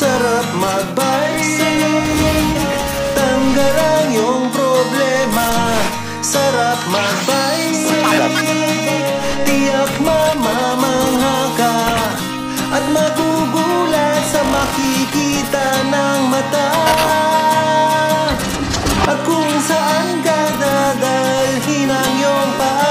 Sarap magbike, tanggal ang iyong problema. Sarap magbike, tiyak mamamangha ka at magugulat sa makikita ng mata. At kung saan ka dadalhin ang iyong paa.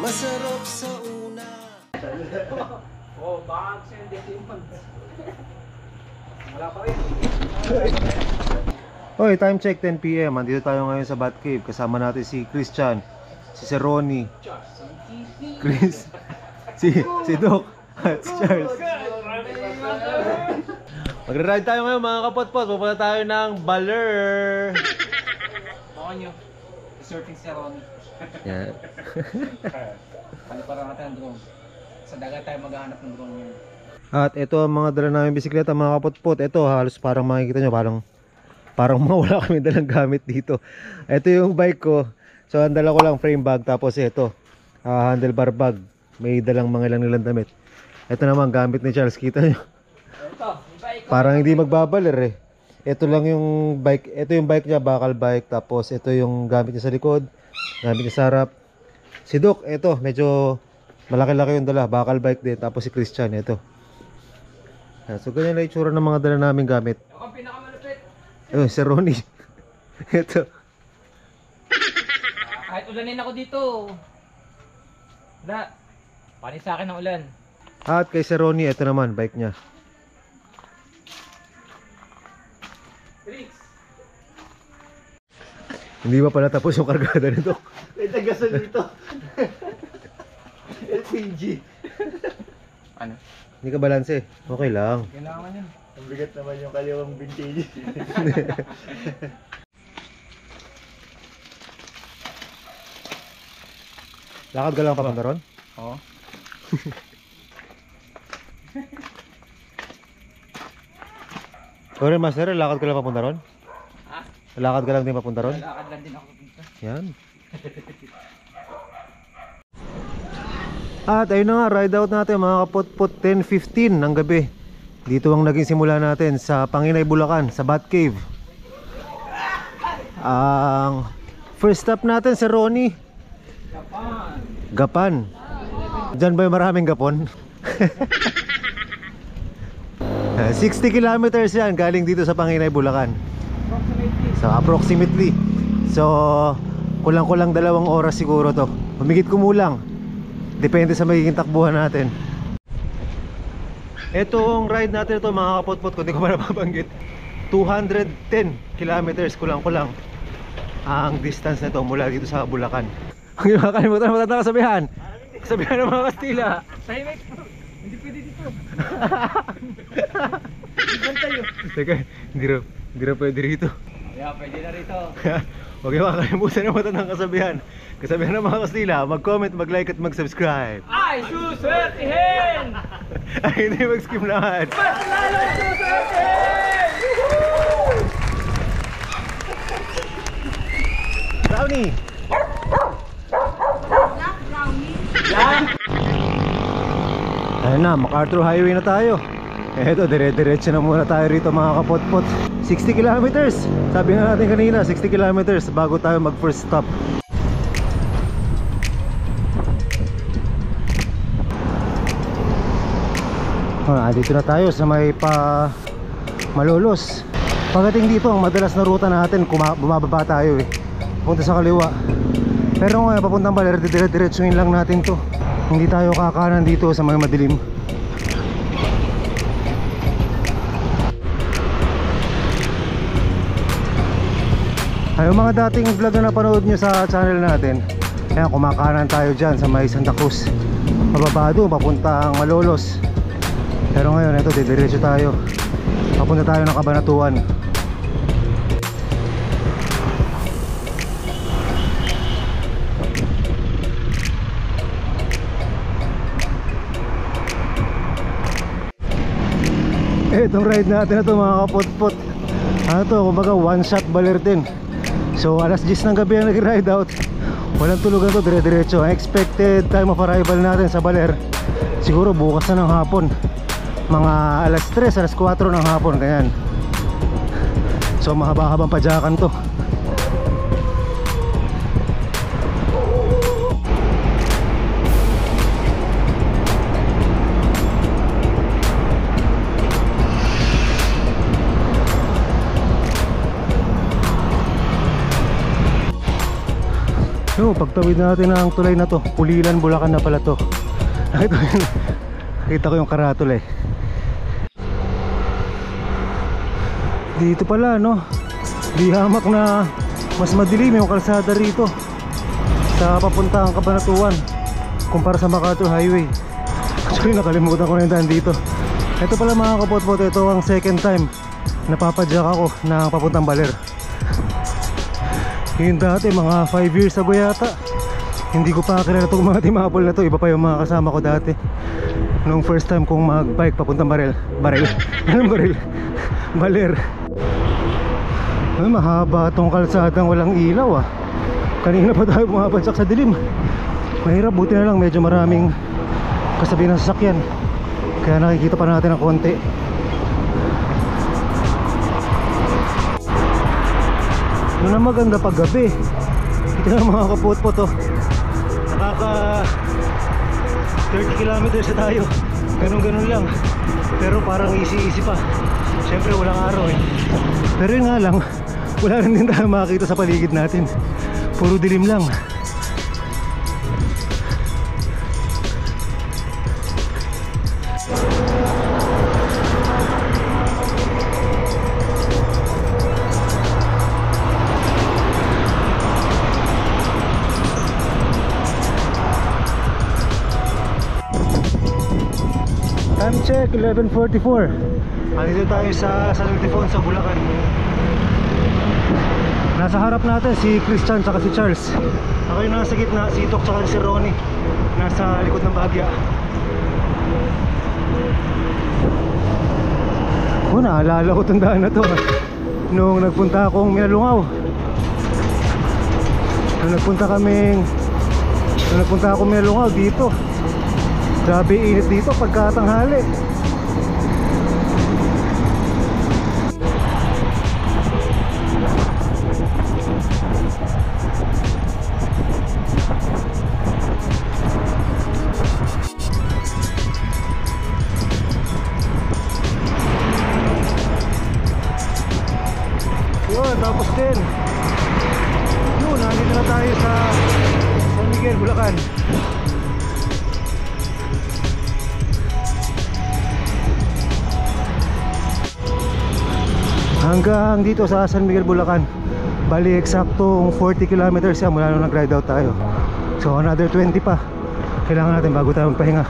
Masarap sa una. Oh, baka send it in. Wala pa rin. Hoy, time check 10 PM. Andito tayo ngayon sa Batcave. Kasama natin si Christian, si Sir Ronnie, Chris, si Doc, at si Charles. Magra-ride tayo ngayon mga kapotpot. Pupunta tayo ng Baler. Baka nyo. Surfing si Ronnie. Yan. Ano parang natin ang drone? Sa dagat tayo maghahanap ng drone ngayon. At ito ang mga dala namin bisikleta mga kapotpot. Ito halos parang makikita nyo, parang wala kami dalang gamit dito. Ito yung bike ko. So ang dala ko lang frame bag. Tapos ito handlebar bag. May dalang mga ilang nilang damit. Ito naman gamit ni Charles. Kita nyo, parang hindi magbabaler eh. Ito lang yung bike. Ito yung bike niya, bakal bike. Tapos ito yung gamit niya sa likod, gamit niya sa harap. Si Doc, ito medyo malaki-laki yung dala, bakal bike din. Tapos si Christian, ito. So ganyan na itsura ng mga dala namin gamit. Ako ang pinakamalupit. Ayun, si Ronnie. Ito. Kahit ulanin ako dito. Wala. Panis sa akin ang ulan. At kay si Ronnie, ito naman, bike niya. Felix. Hindi ba pala tapos yung kargada nito? May tagasol dito. LPG. Ano? Hindi ka balanse. Okay lang. Kailangan yan. Ang bigat naman yung kaliwang vintage. Lakad ka lang papunta ron? Oo. Ikaw rin, Master, lakad ka lang papunta ron? Ha? Lakad ka lang din papunta ron? Lakad lang din ako dito. Yan. At ayun na nga, ride out natin mga kapotpot, 10:15 ng gabi. Dito ang naging simula natin sa Panginay, Bulacan, sa Batcave. Ang first stop natin si Ronnie. Gapan. Diyan ba yung maraming gapon? 60 kilometers yan galing dito sa Panginay, Bulacan. So approximately. So kulang-kulang 2 oras siguro to. Humigit kumulang. Depende sa magiging takbuhan natin. Itong ride natin ito mga kapotpot, kung di ko pa napabanggit, 210 kilometers kulang-kulang ang distance nito mula dito sa Bulacan. Ang nakakalimutan mo na kasabihan. Kasabihan ng mga Kastila. Tahimik. Hindi pwede dito. Teka, hindi na pwede rito. Yeah, pwede na rito. Huwag yung makakalimutan ng matandang kasabihan. Kasabihan ng mga Kastila, mag-comment, mag-like at mag-subscribe. Ay, suswertihin! Ay, hindi mag-skip lahat. Mas lalo suswertihin! Brownie! Ayun na, MacArthur Highway na tayo. Eto, dire-diretso na muna tayo rito mga kapotpot. 60 kilometers. Sabi nga natin kanina, 60 kilometers bago tayo mag first stop. Dito na tayo sa may Malolos. Pagdating dito, ang madalas na ruta natin, bumababa tayo punta sa kaliwa. Pero ngayon, papuntang Baler, dire-diretsuhin lang natin to. Hindi tayo kakanan dito sa mga madilim. Ay, yung mga dating vlog na napanood nyo sa channel natin, kaya kumakanan tayo dyan sa may Santa Cruz. Pababa doon, papuntang Malolos. Pero ngayon, ito, didiretso tayo. Papunta tayo ng Cabanatuan. Itong ride natin na ito mga kapotpot, ano to, kumbaga one shot Baler din. So alas 10 ng gabi ang nag-ride out. Walang tulugan to, dire-diretso. Expected time of arrival natin sa Baler siguro bukas na ng hapon, mga alas 3, alas 4 ng hapon, ganyan. So mahaba-habang padyakan to. So, pagtawid natin ng tulay na to, Pulilan, Bulacan na pala to. Nakita ko yung karatula eh. Dito pala no, di hamak na mas madilim yung kalsada rito sa papuntang Cabanatuan kumpara sa MacArthur Highway. Actually nakalimutan ko na yung daan dito. Ito pala mga kapot-pot, ito ang second time napapadyak ako na papuntang Baler. Yung dati mga 5 years ago yata, hindi ko pa kilala itong mga timapol na to. Iba pa yung mga kasama ko dati nung first time kong mag-bike papuntang Baler. Anong Baril? Baler. Ay, mahaba itong kalsadang walang ilaw ah. Kanina pa tayo pumapadyak sa dilim. Mahirap, buti na lang medyo maraming kasabi ng sasakyan, kaya nakikita pa natin ng konti. Yun ang maganda pag gabi. Ito na mga kapot-pot oh. Nakaka 30 kilometers na tayo. Ganun-ganun lang. Pero parang easy-easy pa. Siyempre walang araw eh. Pero yun nga lang, wala rin din tayo makakita sa paligid natin. Puro dilim lang. Time check, 11:44. Andito tayo sa San Ildefonso, Bulacan. Nasa harap natin si Christian at si Charles. Ako yung nasa gitna, si Tok at si Ronnie nasa likod ng bahagya. Oh, naalala ko itong daan na to nung nagpunta akong Minalungaw. Nung nagpunta akong Minalungaw dito. Grabe init dito pagkatanghali. Yun, tapos din. Yun, nandito na tayo sa San Miguel, Bulacan. Hanggang dito sa San Miguel, Bulacan, bali eksaktong 40 kilometers yan mula nung nag-ride out tayo. So another 20 pa kailangan natin bago tayo magpahinga.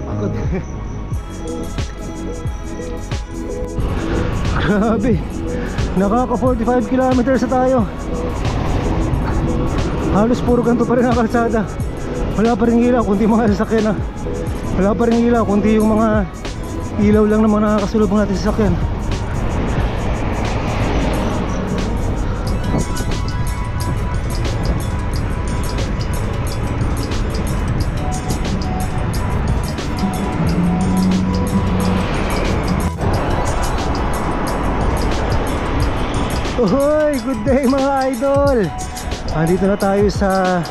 Pagod. Grabe, nakaka 45 kilometers na tayo. Halos puro ganito pa rin ang kalsada. Wala pa rin ilaw kundi mga sasakyan na. Wala pa rin ilaw kundi yung mga ilaw lang ng mga nakakasulubong natin sasakyan. Ohoy, good day mga idol. Andito na tayo sa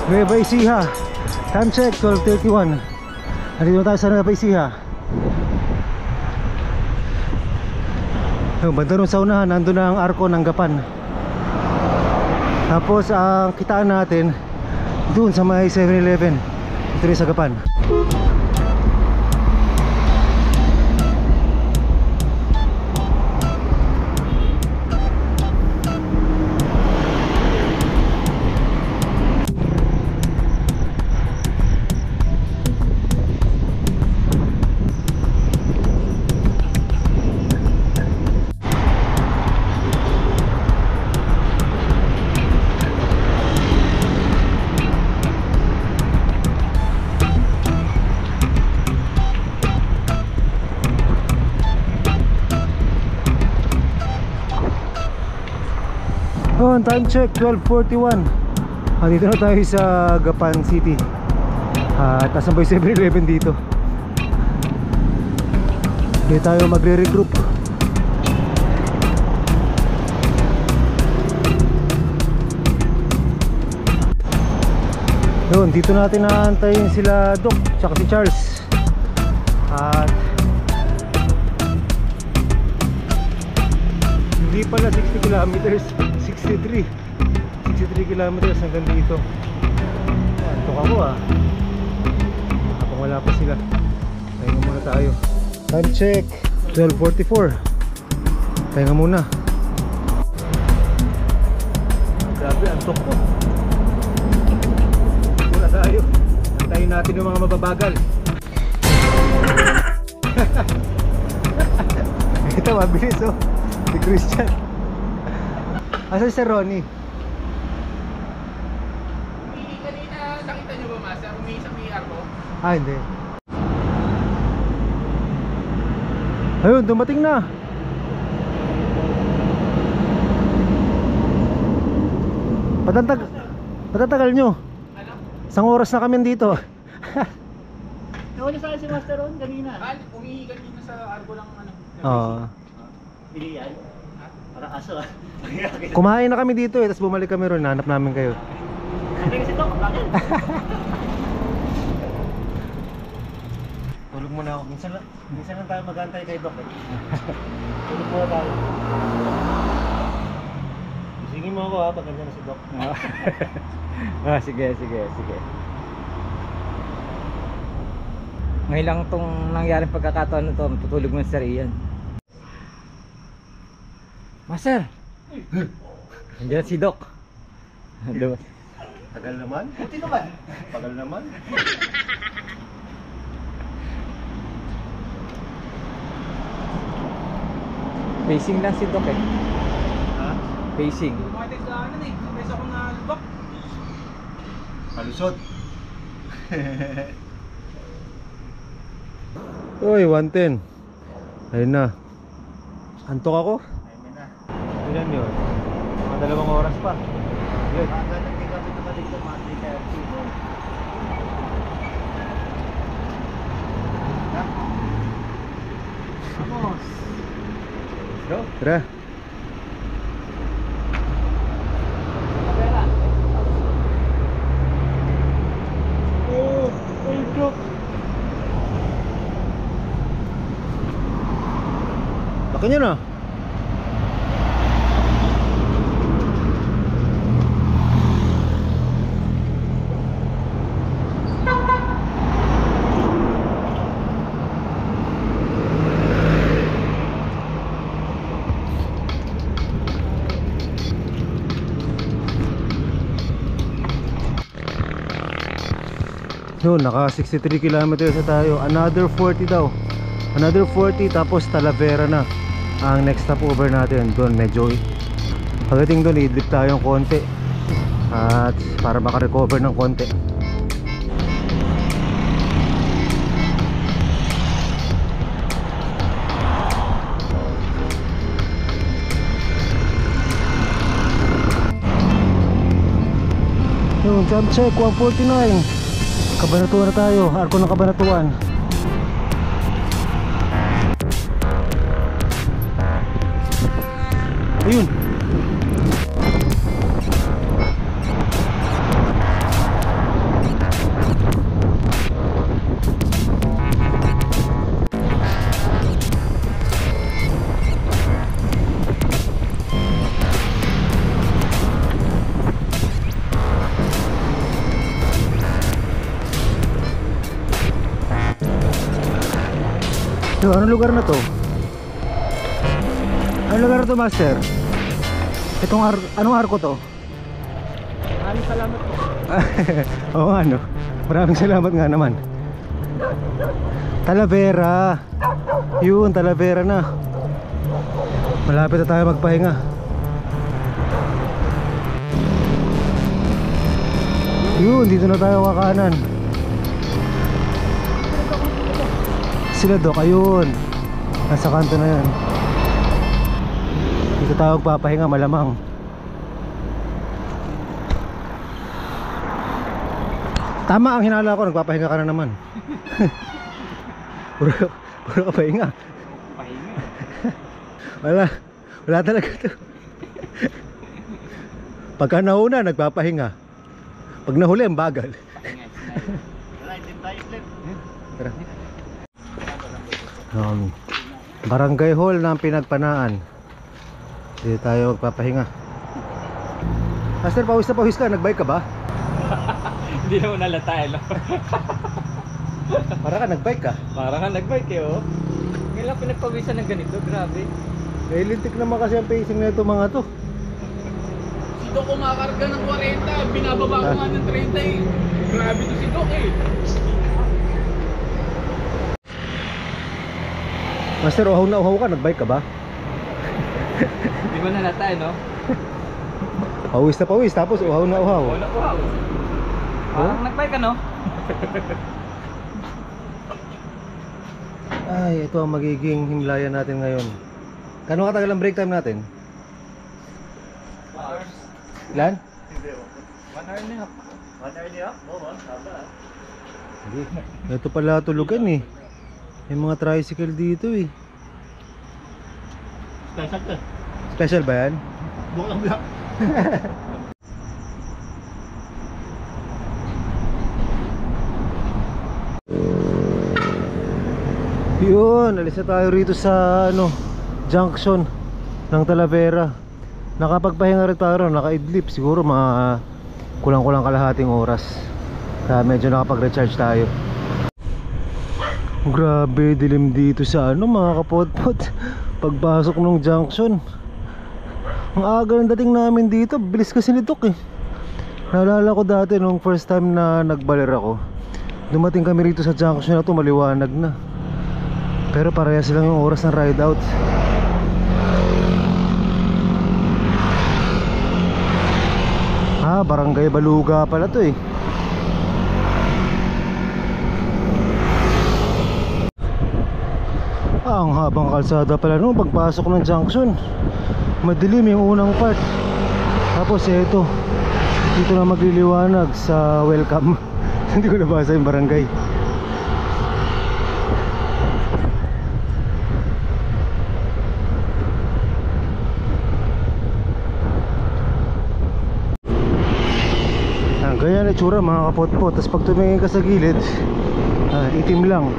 Nueva Ecija. Time check, 12:31. Andito na tayo sa Nueva Ecija. Banda ron sa unahan, nandun na ang arko ng Gapan. Tapos ang kitaan natin dun sa may 7-Eleven. Ito rin sa Gapan. Yun, time check 12:41. Dito na tayo sa Gapan City. At nasan ba yung 7-Eleven dito? Dito tayo magre-regroup. Yun, dito natin naantayin sila Doc tsaka si Charles. At hindi pala 60 kilometers, 63 kilometers hanggang dito. Antok ako habang wala pa sila. Pahinga muna tayo. Time check 12:44. Pahinga muna. Grabe, antok ko. Muna tayo. Antayin natin yung mga mababagal. Ito mabilis si Christian. Asan si Ronnie? Kanina nakita nyo ba, Master? Umihi sa may arko? Hindi. Ayun, dumating na. Patatagal nyo. Ano? Isang oras na kami dito. Nawala sa akin si Master Ron kanina. Umihi kanina sa arko ng ano? Oo. Bilian. Parang aso Kumain na kami dito tapos bumalik kami ron, hanap namin kayo. Sabi kasi Doc, bakit? Tulog muna ako. Minsan lang tayo mag-antay kay Doc Tulog muna tayo. Isingin mo ako pag ganyan na si Doc. Sige. Ngayon lang itong nangyaring pagkakataon na ito, matutulog mo sa Ian. Master! Nandiyan si Doc. Tagal naman? Buti naman. Tagal naman? Pacing lang si Doc Ha? Pacing. Palusot. Uy, 110. Ayun na. Antok ako. Ayun na. Ilan yun? Mga 2 oras pa. Good. Hanggang nagkikapit naman dito mga 3:30. Vamos. Go. Tara. Oh, ay Doc. Laki nyo na. Yun, naka 63 kilometers na tayo. Another 40 daw. Another 40 tapos Talavera na ang next stopover natin. Doon medyo pagdating doon idlip tayo ng konti at para makarecover ng konti. Yun, jump check 149. Kabanatuan na tayo, arko ng Kabanatuan. Ayun. So, anong lugar na to? Anong lugar na to, Master? Anong arko to? Maraming salamat po. Oo nga no. Maraming salamat nga naman. Talavera. Yun, Talavera na. Malapit na tayo magpahinga. Yun, dito na tayo kakanan. Sila Doc, ayun. Nasa kanto na yan. Dito tayo magpapahinga malamang. Tama ang hinala ko, nagpapahinga ka na naman. puro ka pahinga. Pahinga. Wala talaga to. Pagka nauna, nagpapahinga. Pag nahuli, ang bagal. Tara. Barangay Hall ng Pinagpanaan. Dito tayo magpapahinga. Master, pawis na pawis ka. Nagbike ka ba? Hindi naman nalata eh, no? Para ka nagbike ka. Parang nga nagbike eh, oh. Ngayon lang pinagpawisan ng ganito, grabe. Eh, lintik naman kasi ang pacing na ito mga to. Si Doc kumakarga ng 40, binababa ko nga ng 30 eh. Grabe to si Doc eh. Master, uhaw na uhaw ka. Nagbike ka ba? Di ba nalata eh, no? Pawis na pawis, tapos uhaw na uhaw. Wala ko haw. Parang nagbike ka, no? Ay, ito ang magiging himlayan natin ngayon. Kano katagal ang break time natin? 1 hours. Ilan? 1 hour and a half. 1 hour niya? Oo, haba. Hindi. Ito pala tulugan eh. May mga tricycle dito eh. Special to. Special ba yan? Bukang black. Yun, alis na tayo rito sa junction ng Talavera. Nakapagpahinga rin tayo, nakaidlip. Siguro mga kulang-kulang kalahating oras. Kaya medyo nakapag-recharge tayo. Grabe, dilim dito sa mga kapot-pot. Pagpasok ng junction, ang aga ng dating namin dito. Bilis kasi ni Doc eh. Naalala ko dati nung first time na nagbaler ako, dumating kami rito sa junction na to, maliwanag na. Pero parehas lang yung oras ng ride out. Barangay Baluga pala to eh. Ang habang kalsada pala nung pagpasok ng junction. Madilim yung unang part. Tapos eto, dito na magliliwanag sa welcome. Hindi ko nabasa yung barangay. Ganyan na itsura mga kapot-pot. Tapos pag tumingin ka sa gilid, itim lang.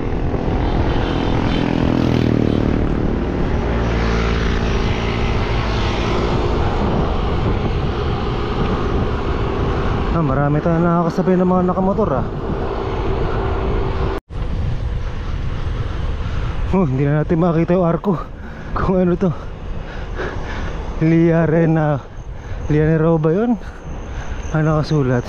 Marami tayong nakakasabay ng mga nakamotor hindi na natin makita yung arko. Kung ano to, Liarena ba yun? Ano nakasulat?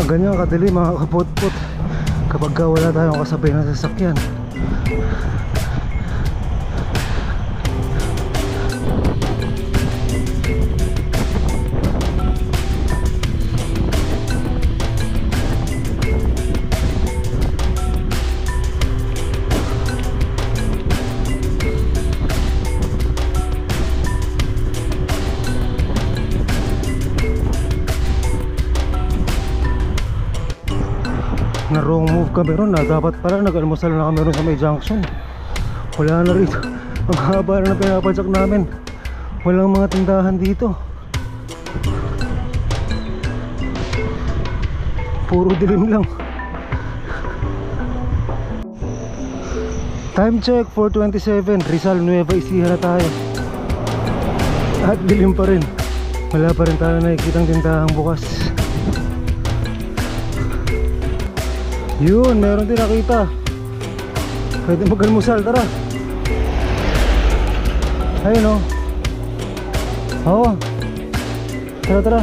Ganyan kadali mga kapot-pot kapag wala tayong kasabay na sasakyan. Na wrong move kami ron na dapat pala nag-almusal na kami ron sa may junction. Wala na rito. Ang haba na pinapadyak namin. Walang mga tindahan dito. Puro dilim lang. Time check 4:27. Rizal Nueva Ecija na tayo. At dilim pa rin. Wala pa rin tayo nakikitang tindahang bukas. Yun, meron din nakita. Pwede mag-almusal, tara. Ayun o. Oo. Tara, tara.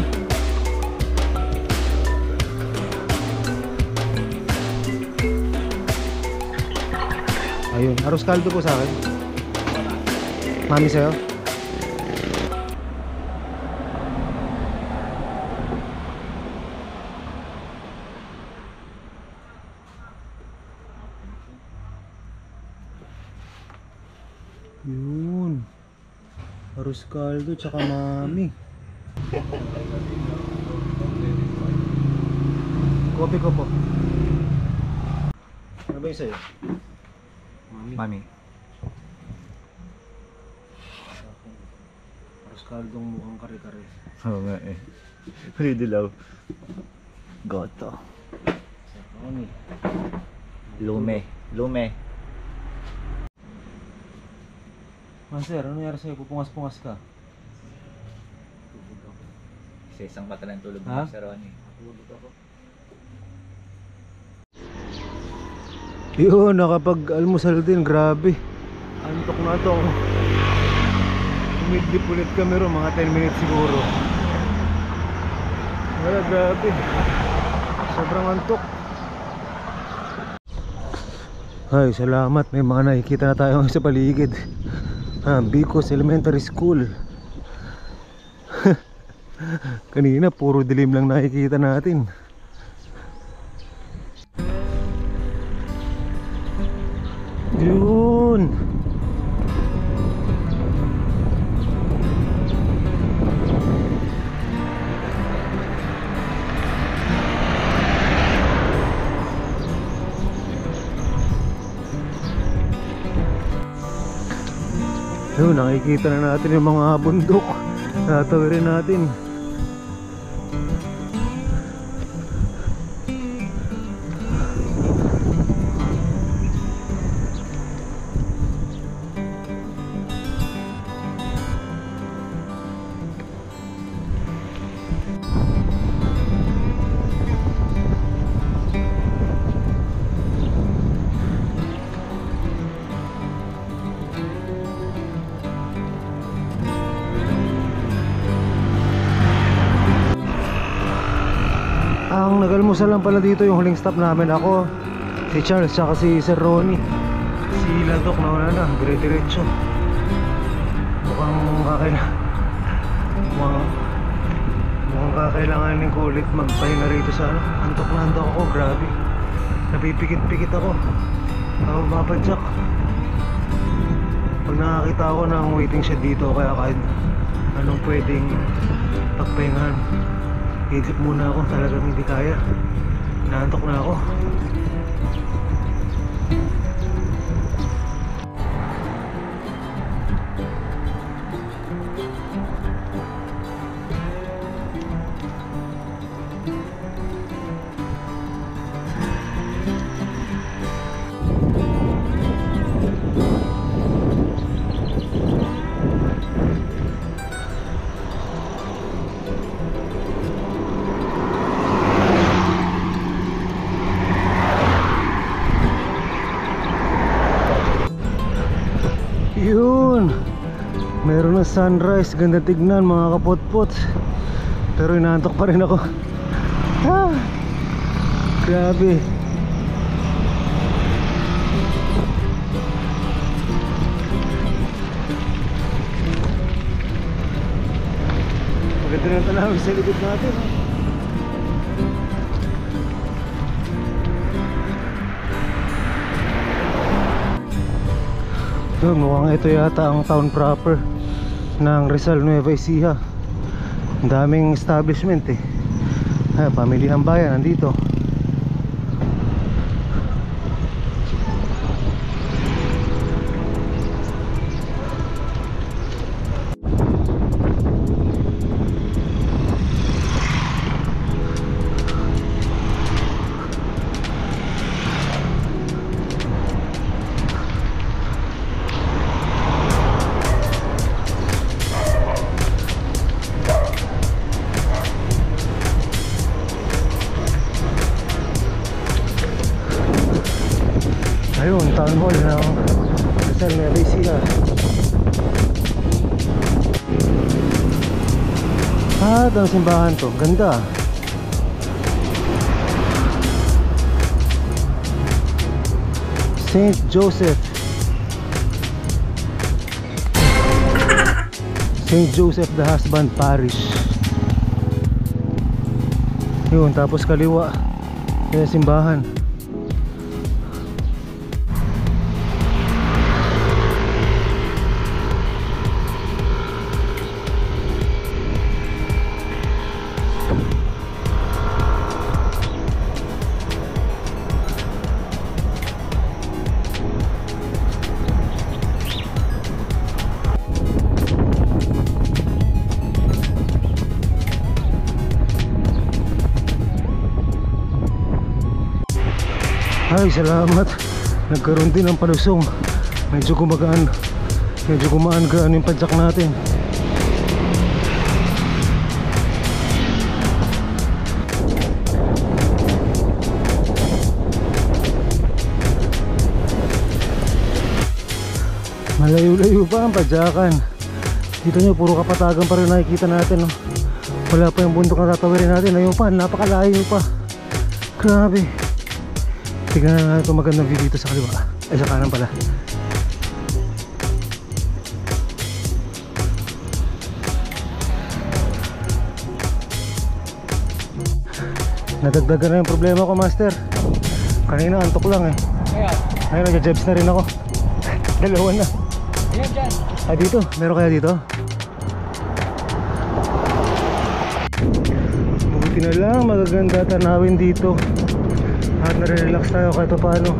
Ayun, arroz caldo po sa akin. Mami sa'yo. Yun. Arroz caldo tsaka mami. Kopi ko po. Ano ba yung sa'yo? Mami. Arroz caldong mukhang kare-kare. Oo nga eh. May dilaw. Goto. Mami. Lume. Master, ano nangyari sa'yo? Pupungas-pungas ka. Isa isang mata ng tulog Ha? ni Sir Ronnie. Yun, nakapag-almusal din, grabe. Antok na to. Umidlip ulit kami ro, mga 10 minutes siguro. Wala, grabe. Sobrang antok. Ay, salamat. May mga nakikita na tayo sa paligid. Bicos Elementary School. Kanina, puro dilim lang nakikita natin. Yun. Yun, nakikita na natin yung mga bundok. Tatawirin natin. Ang nag-almusal lang pala dito yung huling stop namin. Ako, si Charles, saka si Sir Ronnie. Si Ladok na wala na, dire-diretso. Mukhang kakailanganin ko ulit magpahinga rito sa ano. Antok na antok ako, grabe. Napipikit-pikit ako. Ako mapadyak. Pag nakakita ako ng waiting shed dito, kaya kahit anong pwedeng pagpahingahan, idlip muna ako, talagang hindi kaya. Naantok na ako. Yun, meron na sunrise, ganda tignan mga kapotpot. Pero inaantok pa rin ako. Grabe. Maganda na talaga sa likod natin. Yun, mukhang ito yata ang town proper ng Rizal Nueva Ecija. Ang daming establishment eh. Pamilihang bayan nandito. Ayun, town hall ng Rizal Nueva Ecija. Ang simbahan to, ganda. Saint Joseph the Husband Parish. Yun, tapos kaliwa yung simbahan. Ay, salamat. Nagkaroon din ng palusong. Medyo gumaan yung padjak natin. Malayo-layo pa ang padjakan. Dito nyo, puro kapatagan pa rin nakikita natin, no? Wala pa yung bundok na tatawirin natin. Ayun pa, napakalayo pa. Grabe. Tignan na natin itong magandang view dito sa kaliwa. Ay, sa kanan pala. Nadagdagan na yung problema ko, Master. Kanina antok lang eh. Ngayon nag-jebs na rin ako. Dalawa na. Ayan dyan. Ah, dito? Meron kaya dito? Buti na lang, magaganda tanawin dito. At nare-relax tayo kahit paano.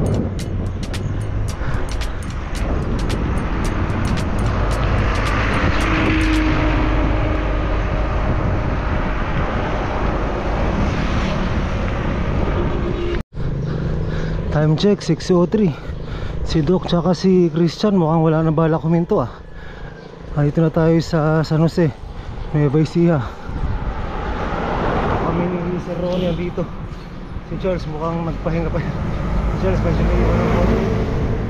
Time check, 6:03. Si Doc tsaka si Christian mukhang wala na bala kuminto ah. Dito na tayo sa San Jose, Nueva Ecija. Kami ni Sir Ronnie dito. Si Charles mukhang nagpahinga pa yan. Si Charles medyo may iwan ng konti.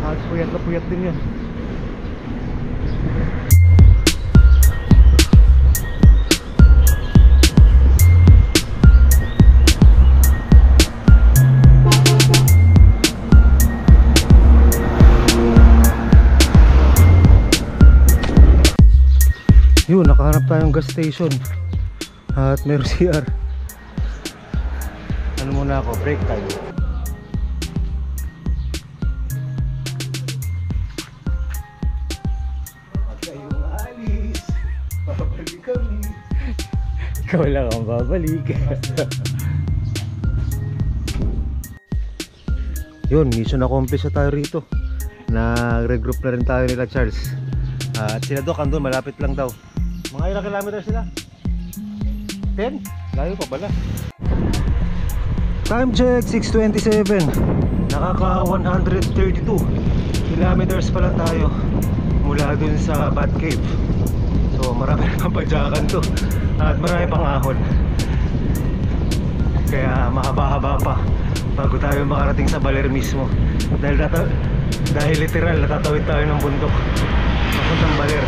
At puyat na puyat din yun. Yun, nakahanap tayong gas station. At meron CR. Ano muna ako, break time. Pag kayong alis, babalik kami. Ikaw lang ang babalik. Yun, mission accomplished na tayo rito. Nag-regroup na rin tayo nila Charles. At sila Doc andun, malapit lang daw. Mga ilang kilometer sila? 10? Layo pa pala. Time check, 6:27. Nakaka 132 kilometers pala tayo mula dun sa Bat Cave. So marami na padyakan to. At marami pang ahon. Kaya mahaba-haba pa bago tayo makarating sa Baler mismo. Dahil literal natatawid tayo ng bundok papuntang Baler.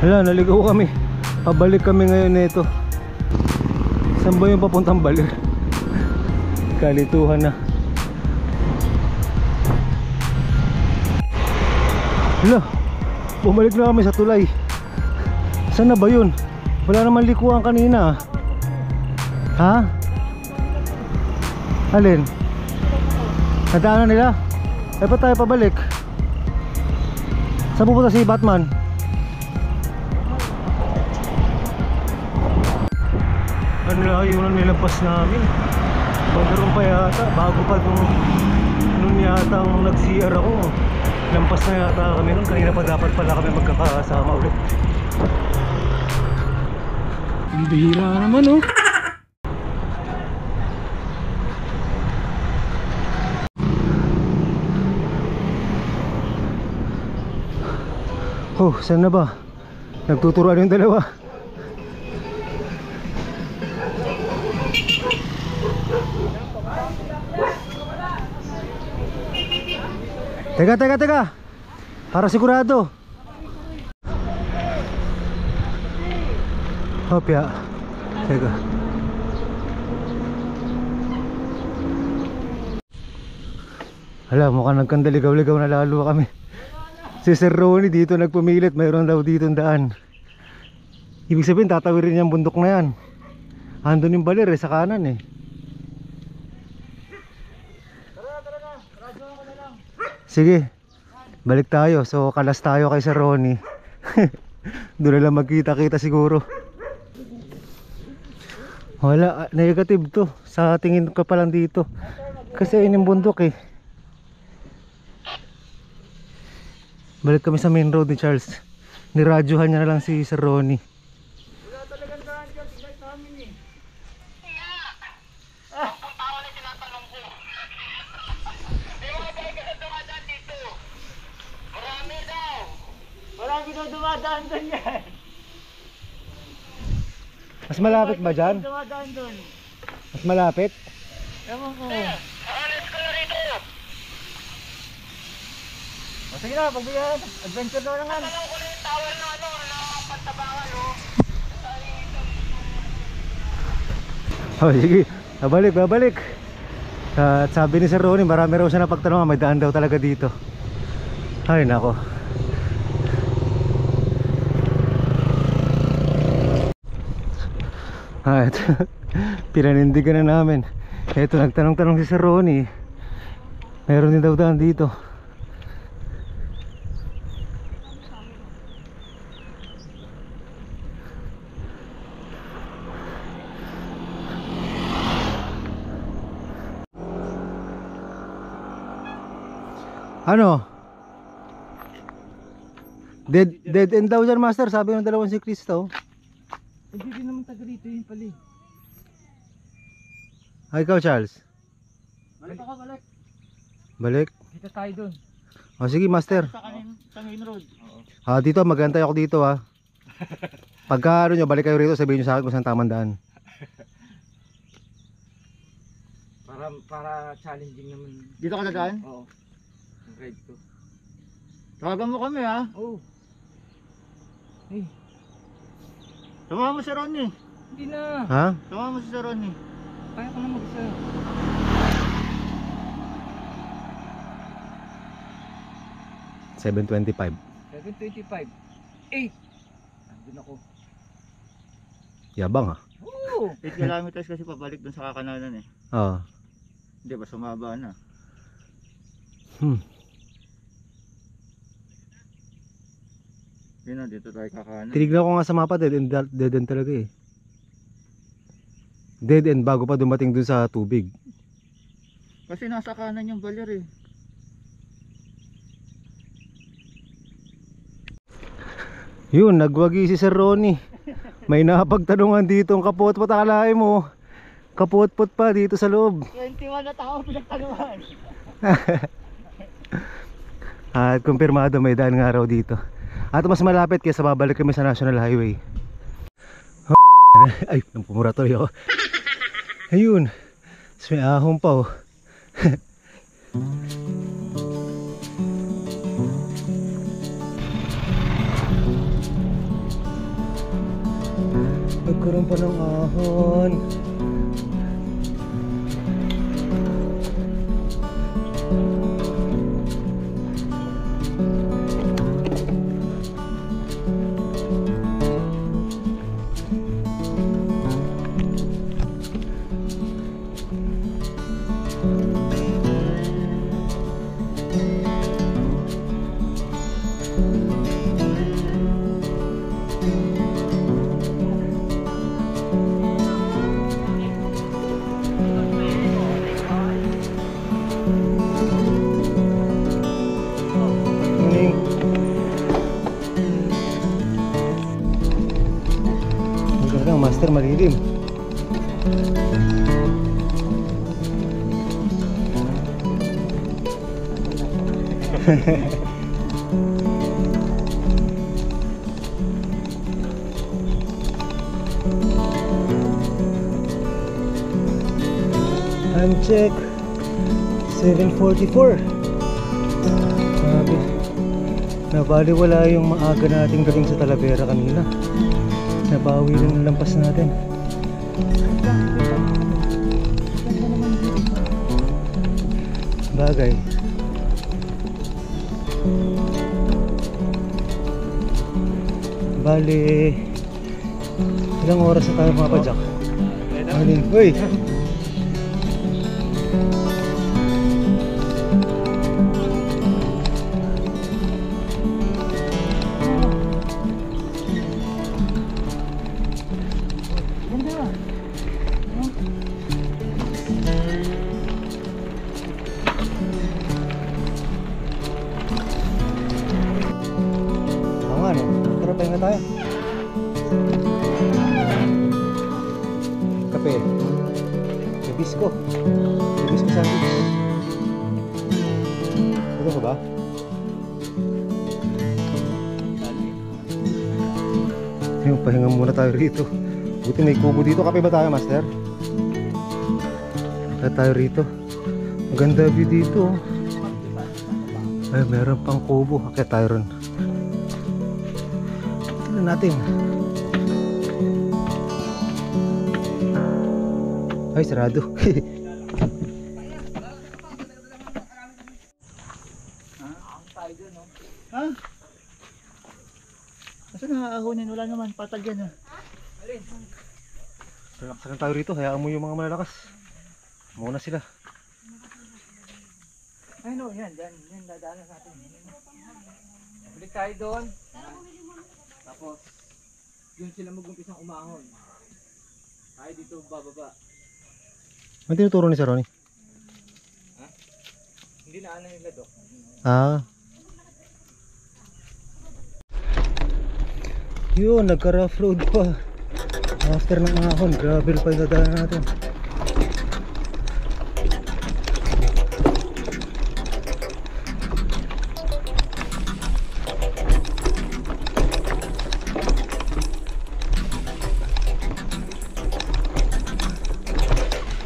Wala, naligaw kami. Pabalik kami ngayon nito Saan ba yung papuntang Baler? Kalituhan na. Hala, bumalik na kami sa tulay. Saan na ba yun? Wala naman likuan kanina. Ha? Alin? Nadaanan nila? Eh pa tayo pabalik? Saan pupunta si Batman? Ano lang yung nilabas namin? Magaroon pa yata. Bago pa nung yata ang nag-CR ako. Lampas na yata kami nun. Kanina pa dapat pala kami magkakasama ulit. Ang bihira naman oh. Oh, saan na ba? Nagtuturuan yung dalawa. Teka. Para sigurado. Hopya. Teka. Hala, mukhang nagkandaligaw-ligaw na lalo kami. Si Sir Ronnie dito nagpumilit, mayroon daw dito daan. Ibig sabihin tatawirin yung bundok na yan. Andun yung Baler sa kanan eh. Sige, balik tayo. So kalas tayo kay Sir Ronnie. Doon na lang magkita-kita siguro. Wala, negative to. Sa tingin ko pa lang dito. Kasi yun yung bundok eh. Balik kami sa main road ni Charles. Niradyohan niya na lang si Sir Ronnie. Wala talagang daan dyan, tigay namin eh. Tao na tinatanong ko. Di ba ba ka na dumadaan dito? Marami daw. Marami daw dumadaan doon yan. Mas malapit ba dyan? Dumadaan doon. Mas malapit? Ewan ko. Alis ko na rito. O sige na, pagbigyan. Adventure na naman. Alam ko na yung tower na ano, na pantabangan o. Oh, sige. Babalik. At sabi ni Sir Ronnie, marami raw siya napagtanungan, may daan daw talaga dito. Ay nako. Ay, pinanindigan na namin. Eto, nagtanong-tanong si Sir Ronnie. Meron din daw daan dito. Ano? Dead end daw dyan, Master. Sabi ng dalawang si Cristo. Hindi din naman taga rito yun pala. Ay, ikaw, Charles. Balik ako, balik. Balik? Dito tayo dun. O sige, Master. Sa main road. Dito, magantay ako dito ha. Pagka ano nyo, balik kayo rito, sabihin nyo sa akin kung saan tamang daan. Para challenging naman. Dito ka nagaan? Oo. Ang ride ko. Tawagan mo kami ha. Oo. Eh, Tama mo si Ronnie. hindi na. Ha? Tama mo si Ronnie. Kaya ko na mag-isa. 7:25. 7:25. 8. Nandun ako. Yabang ha. Oo. 8 kilometers kasi pabalik dun sa kakananan eh. Oo. Hindi ba sumaba na? Yun na, dito tayo kakanan. Tinignan ko nga sa mapa, dead end talaga eh. Dead end bago pa dumating dun sa tubig. Kasi nasa kanan yung Baler eh. Yun, nagwagi si Sir Ronnie. May napagtanungan dito ang kapot-pot. Akalain mo, kapot-pot pa dito sa loob. 21 na tao pinagtanungan. At kumpirmado may daan nga raw dito. At mas malapit kaysa babalik kami sa National Highway. Ay, nampumura tuloy ako. Ayun, mas may ahong pa oh. Nagkaroon pa ng ahon. Malilim. Time check 7:44. Grabe. Nabaliwala yung maaga nating dating sa Talavera kanina. Nabawi lang yung lampas natin. Bagay. Bali, ilang oras na tayo mga padyak? Morning. Uy! Pahinga tayo. Kape. Hibisco. Hibisco sandwich. Ito ka ba? Yung pahinga muna tayo rito. Buti may kubo dito. Kape ba tayo, master? Kape tayo rito. Maganda view dito. Ay, meron pang kubo. Kape tayo ron. Natin. Ay, sarado. Ha? Kasi nakaahunin, wala naman, patag yan ha. Relax lang tayo rito, hayaan mo yung mga malalakas. Muna sila. Ay no, yan dadaanan natin. Balik tayo doon. Tapos, yun sila mag-umpisang umahon. Tayo dito bababa. Ano tinuturo ni Sir Ronnie? Ha? Hindi na ano nila, Dok. Ah. Yun, nagka-rough road pa. After ng ahon, gravel pa yung dadaanan natin.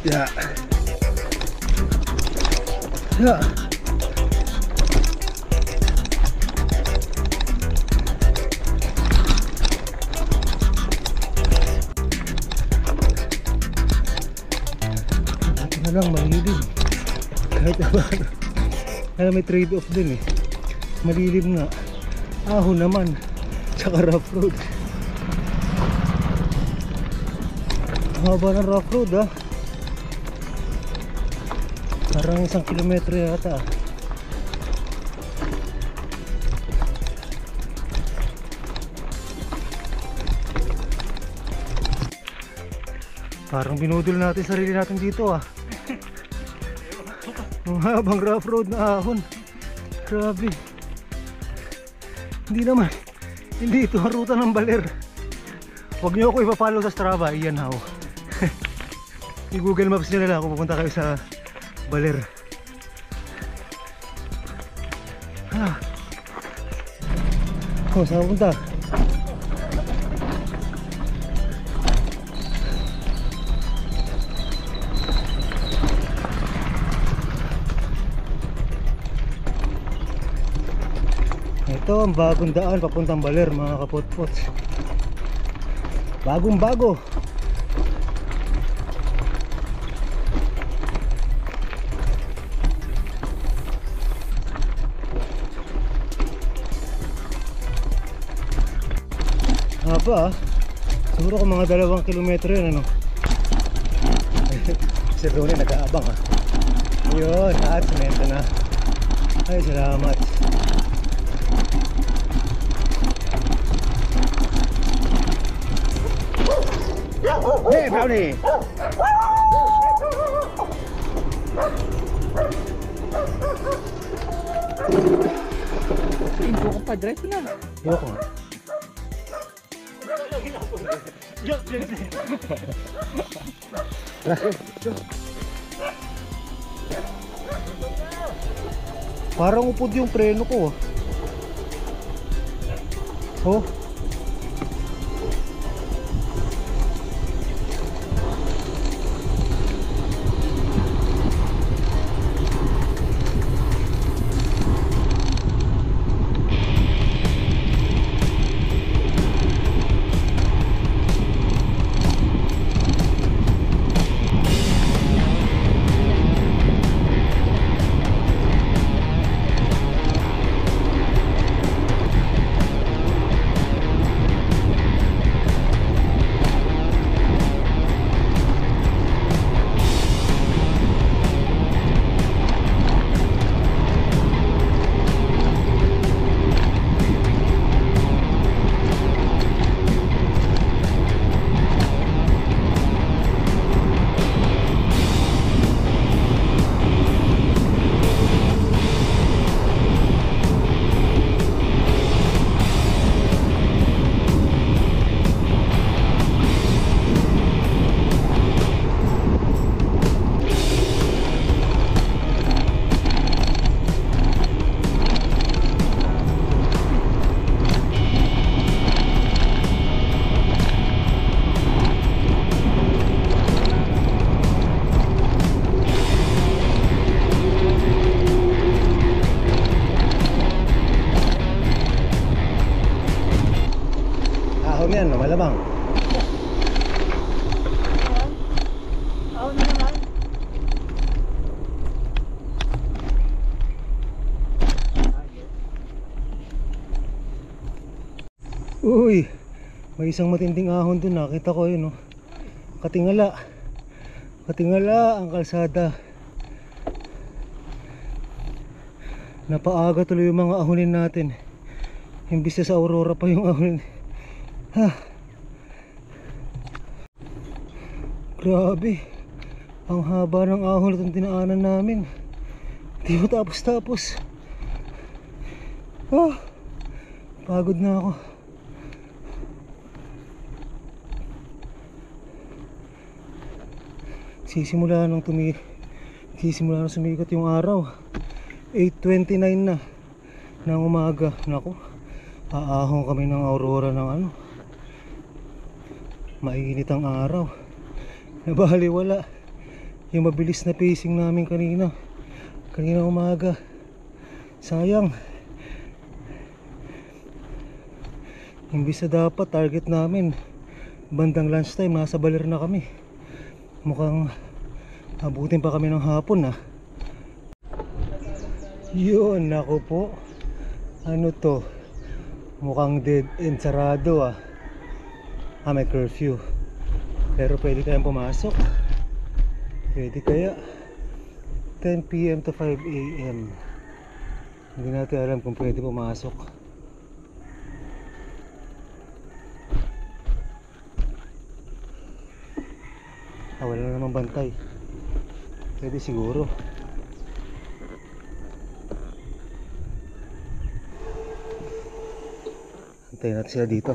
Ya. Ya. Ito na lang, malilim. Kahit na kaya may trade-off din eh. Malilim nga. Ahon naman. Tsaka rough road. Haba ng rough road ah. Parang 1 kilometro yata. Parang binudol natin sarili natin dito ah. Ang habang rough road na ahon. Grabe. Hindi naman. Hindi ito ang ruta ng Baler. Huwag nyo ako ipa-follow sa Strava. Iyan how. I-Google Maps nyo na lang kung pupunta kayo sa Baler. Ah. Oh, saan punta? Ito ang bagong daan papuntang Baler mga kapotpot. Bagong bago. Haba ah. Siguro kung mga 2 kilometro yun ano. Si Ronnie nag-aabang ah. Yun, at semento na. Ay, salamat. Hey, Brownie! Hindi ko pa drive na. Yoko nga. Parang upod yung preno ko. Oh. Ahon yan, malamang. Ahon na naman. Uy, may isang matinding ahon dun, nakita ko yun, oh. Katingala. Katingala ang kalsada. Napaaga tuloy yung mga ahonin natin. Imbis na sa Aurora pa yung ahonin. Ha. Grabe. Ang haba ng ahon itong dinaanan namin. Di mo tapos-tapos. Ah, pagod na ako. Sisimula nang sumikot yung araw. 8:29 na ng umaga. Naku, aahon kami ng Aurora ng ano. Mainit ang araw. Nabaliwala yung mabilis na pacing namin kanina umaga. Sayang. Imbis na dapat target namin bandang lunchtime, nasa Baler na kami. Mukhang abutin pa kami ng hapon, ah. Yun, ako po. Ano to? Mukhang dead end, sarado, ah. May curfew. Pero pwede tayong pumasok. Pwede kaya 10 PM to 5 AM. Hindi natin alam kung pwede pumasok. Wala na namang bantay. Pwede siguro. Antayin natin sila dito.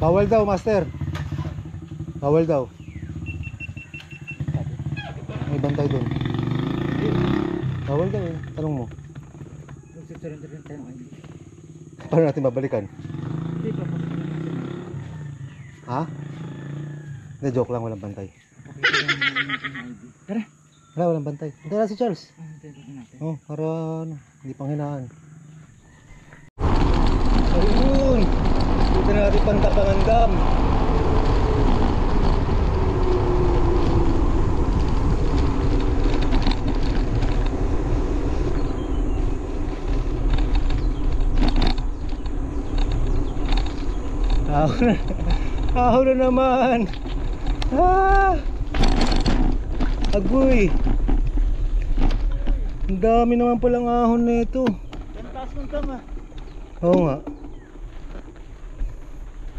Bawal daw, master. Bawal daw. May bantay doon. Bawal daw, eh. Tanong mo. Paano natin babalikan? Ha? Hindi, joke lang, walang bantay. Tara. Wala, walang bantay. Hintay na si Charles. Oh, para ano, hindi panghinaan. Ayun! Dito na natin pantapangan dam. Ahon na naman. Ah! Agoy. Ang dami naman palang ahon na ito. Ang taas ng tama. Oo nga.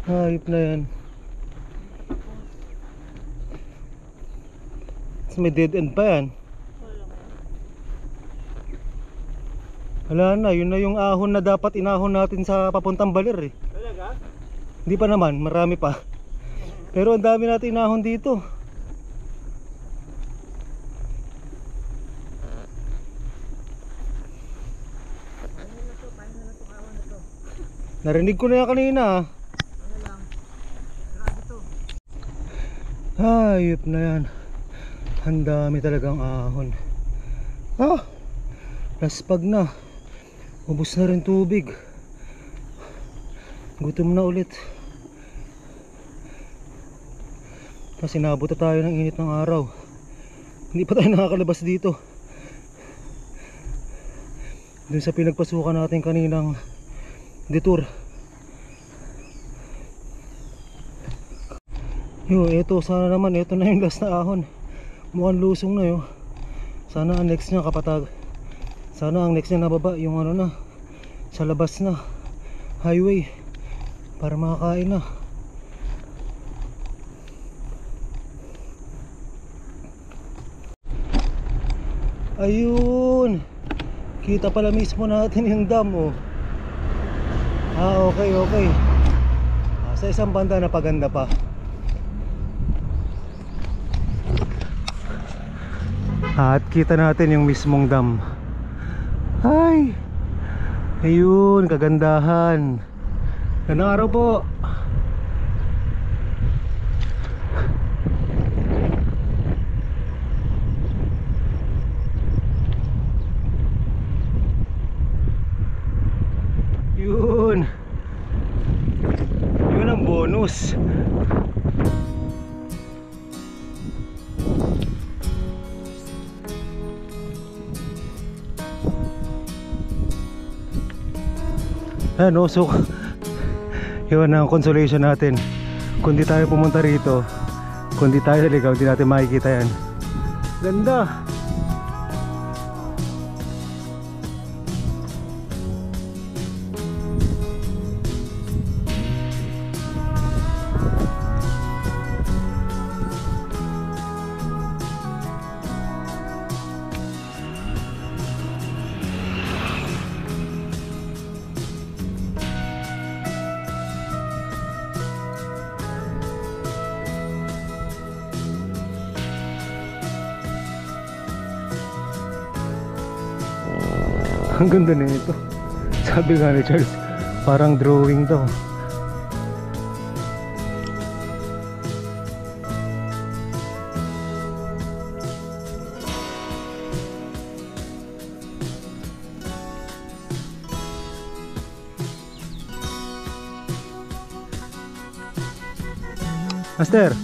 Hayop na yan. Tapos may dead end pa yan. Wala na, yun na yung ahon na dapat inahon natin sa papuntang Baler eh. Talaga? Hindi pa naman, marami pa. Pero ang dami natin inahon dito. Narinig ko na yan kanina. Hayop na yan. Ang dami talagang ahon. Laspag na. Ubus na rin tubig. Gutom na ulit. Kasi nabot na tayo ng init ng araw. Hindi pa tayo nakakalabas dito. Dun sa pinagpasukan natin kaninang detour. Eto sana naman, eto na yung last na ahon. Mukhang lusong na yun. Sana ang next niya kapatag. Sana ang next niya nababa yung ano na, sa labas na highway para makakain na. Ayun, kita pala mismo natin yung dam oh. Okay. Sa isang banda napaganda pa. At kita natin yung mismong dam. Ay, ayun, kagandahan. Gandang araw po. Yun ang bonus. Ano, so yun ang consolation natin. Kung di tayo pumunta rito, kung di tayo naligaw, di natin makikita yan. Ganda. Ang ganda na ito. Sabi nga ni Charles, parang drawing daw. Master,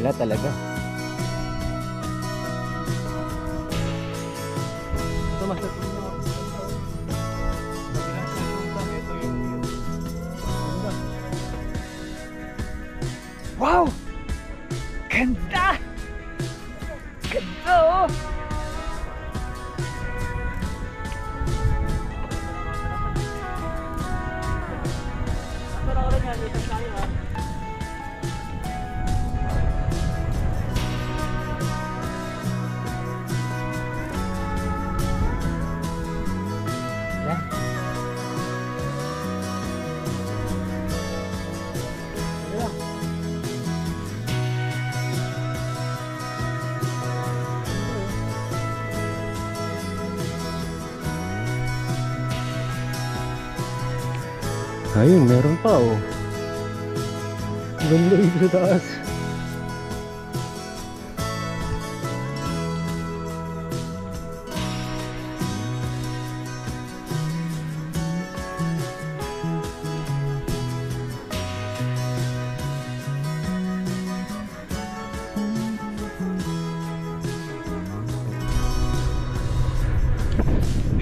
Wala talaga. ito master. Wow! Ganda! Ganda oh! Ayun, meron pa oh. Ganda rin sa taas.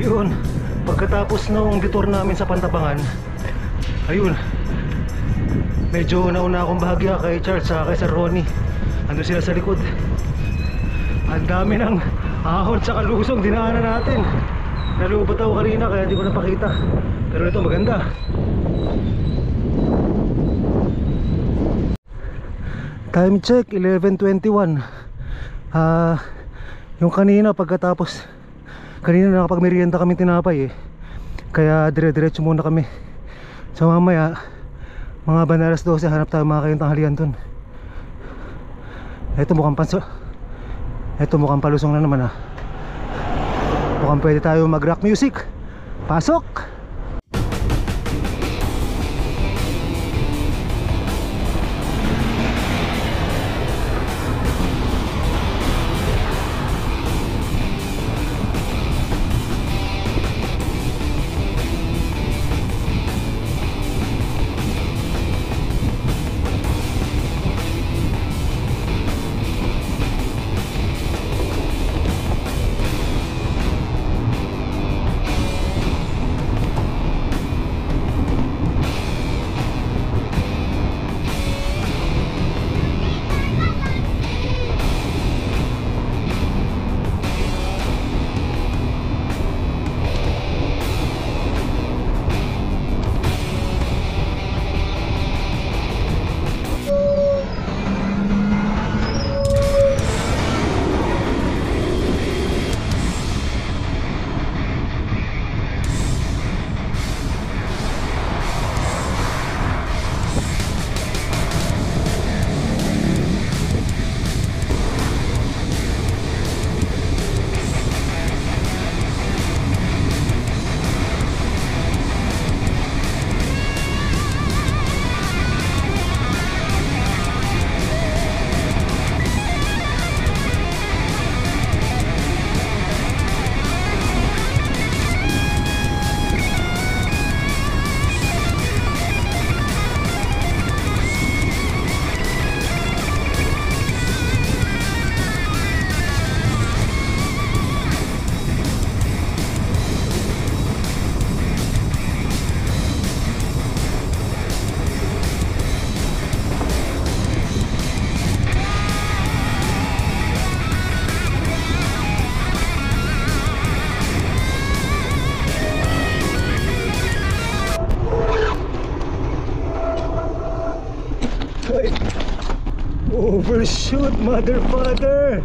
Yun, pagkatapos nung detour namin sa Pantabangan, ayun, medyo nauna akong bahagya kay Charles sa kay Sir Ronnie. Andun sila sa likod. Ang dami ng ahon sa kalusong dinaanan natin. Nalubot ako kanina kaya di ko napakita. Pero ito maganda. Time check 11:21. Yung kanina pagkatapos, kanina nakapagmerienda kami tinapay eh. Kaya dire-diretso muna kami. So mamaya mga banaras 12 hanap tayo mga kayong tanghalian dun. Ito mukhang palusong na naman ah. Mukhang pwede tayo mag rock music. Pasok! Overshoot, mother father!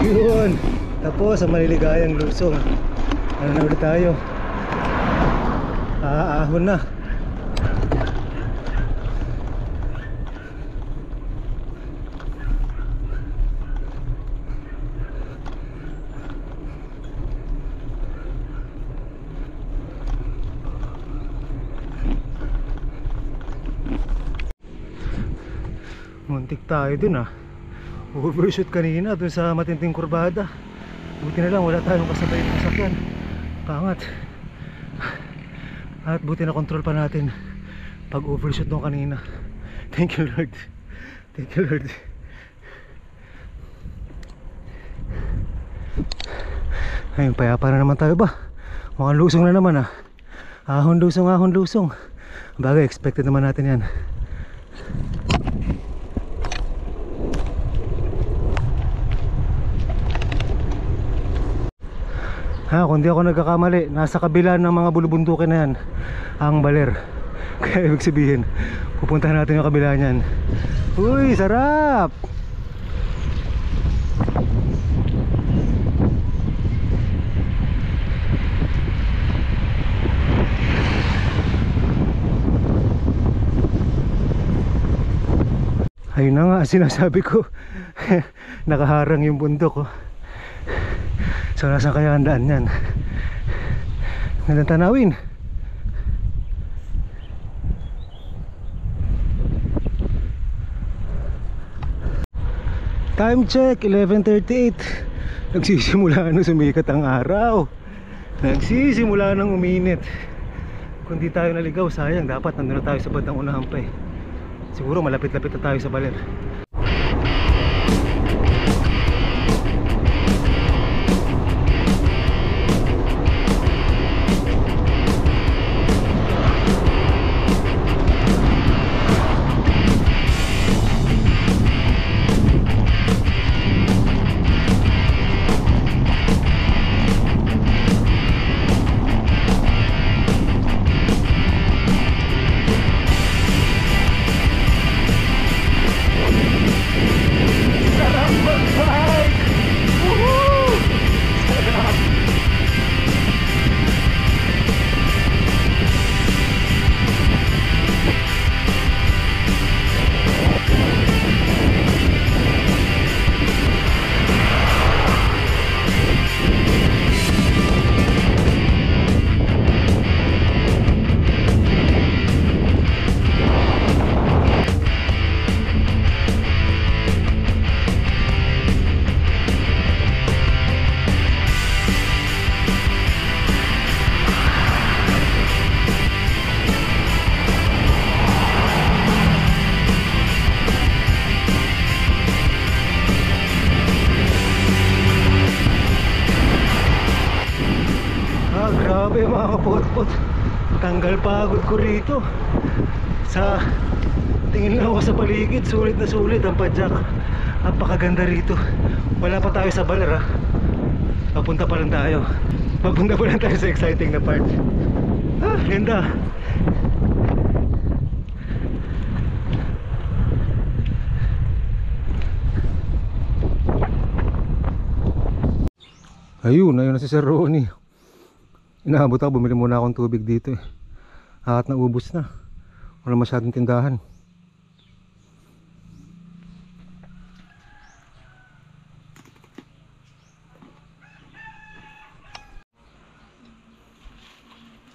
Yun, tapos sa maliligayang lusong. Ano na ulit tayo? Aahon na. Muntik tayo dun ah. Overshoot kanina dun sa matinding kurbada. Buti na lang wala tayong kasabay ng sasakyan. Pangat. At buti na control pa natin pag overshoot nung kanina. Thank you Lord. Thank you Lord. Ayun, payapa na naman tayo ba? Mukhang lusong na naman ah. Ahon lusong, ahon lusong. Bagay, expected naman natin yan. Ha, kung di ako nagkakamali, nasa kabila ng mga bulubundukin na yan ang baler. Kaya ibig sabihin, pupuntahan natin yung kabila niyan. Uy, sarap! Ayun na nga, sinasabi ko. Nakaharang yung bundok oh. So nasaan kaya ang daan yan? Gandang tanawin. Time check, 11:38. Nagsisimula na sumikat ang araw. Nagsisimula nang uminit. Kung di tayo naligaw, sayang. Dapat nandun na tayo sa bandang unahan pa eh. Siguro malapit-lapit na tayo sa baler. Grabe mga kapot-pot, tanggal pagod ko rito. Sa tingin lang ako sa paligid, sulit na sulit ang padyak. Napakaganda rito. Wala pa tayo sa baler ha. Papunta pa lang tayo. Papunta pa lang tayo sa exciting na part. Ah, ganda. Ayun na si Sir Ronnie. Inaabot ako, bumili muna akong tubig dito eh. At naubos na. Wala masyadong tindahan.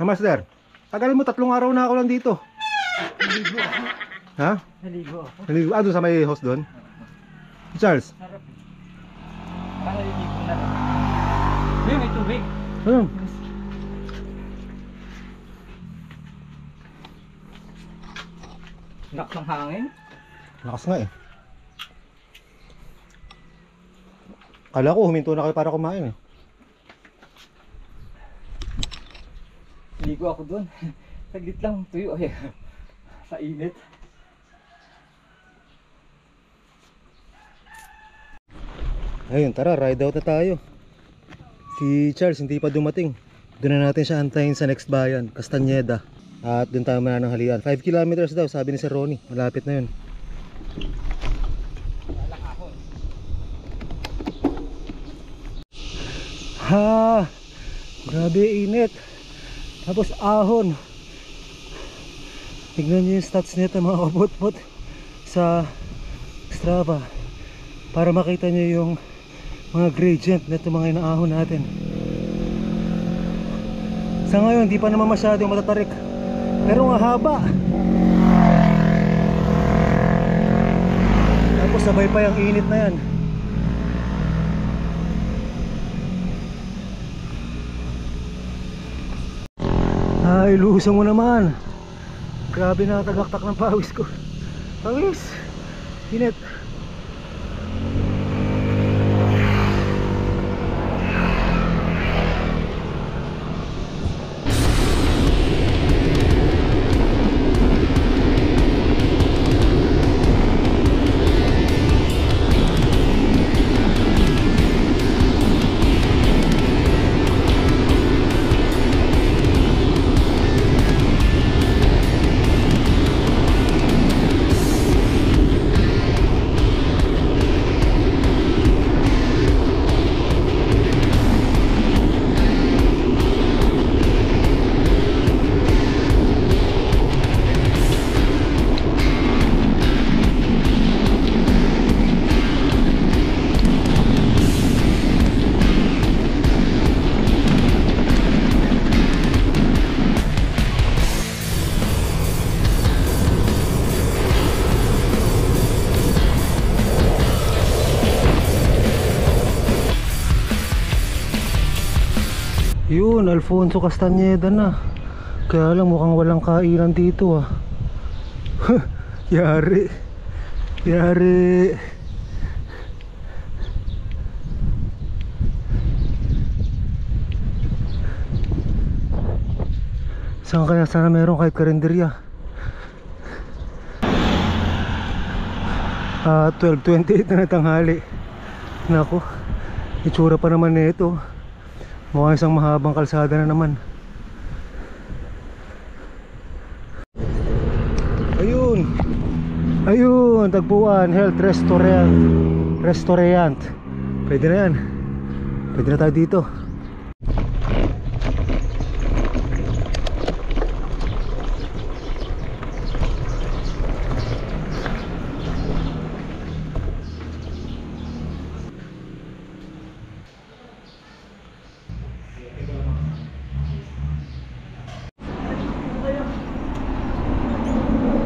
Master, tagal mo, 3 araw na ako lang dito. Naligo ako. Ha? Naligo ako. Naligo? Ah, doon sa may host doon? Charles? Sarap. Parang naligo na rin. May tubig. Ano? Lakas ng hangin. Lakas nga eh. Kala ko huminto na kayo para kumain eh. Naligo ako doon. Saglit lang tuyo eh. Sa init. Ayun, tara, ride out na tayo. Si Charles hindi pa dumating. Doon na natin siya antayin sa next bayan, Castañeda. At doon tayo manananghalian. 5 kilometers daw, sabi ni Sir Ronnie. Malapit na yun. Ha! Grabe init. Tapos ahon. Tignan nyo yung stats nito mga kabot-bot sa Strava. Para makita nyo yung mga gradient na itong mga inaahon natin. Sa ngayon, di pa naman masyadong matatarik. Pero nga haba. Tapos sabay pa yung init na yan. Ay, lusong mo naman. Grabe na tagaktak ng pawis ko. Pawis! Init. Yun, Alfonso Castañeda na. Kaya lang mukhang walang kainan dito ah. Yari. Yari. Saan kaya? Sana meron kahit karinderya. 12:28 na tanghali. Nako, itsura pa naman nito. Mukhang isang mahabang kalsada na naman. Ayun. Ayun, tagpuan, Health Restaurant. Pwede na yan. Pwede na tayo dito.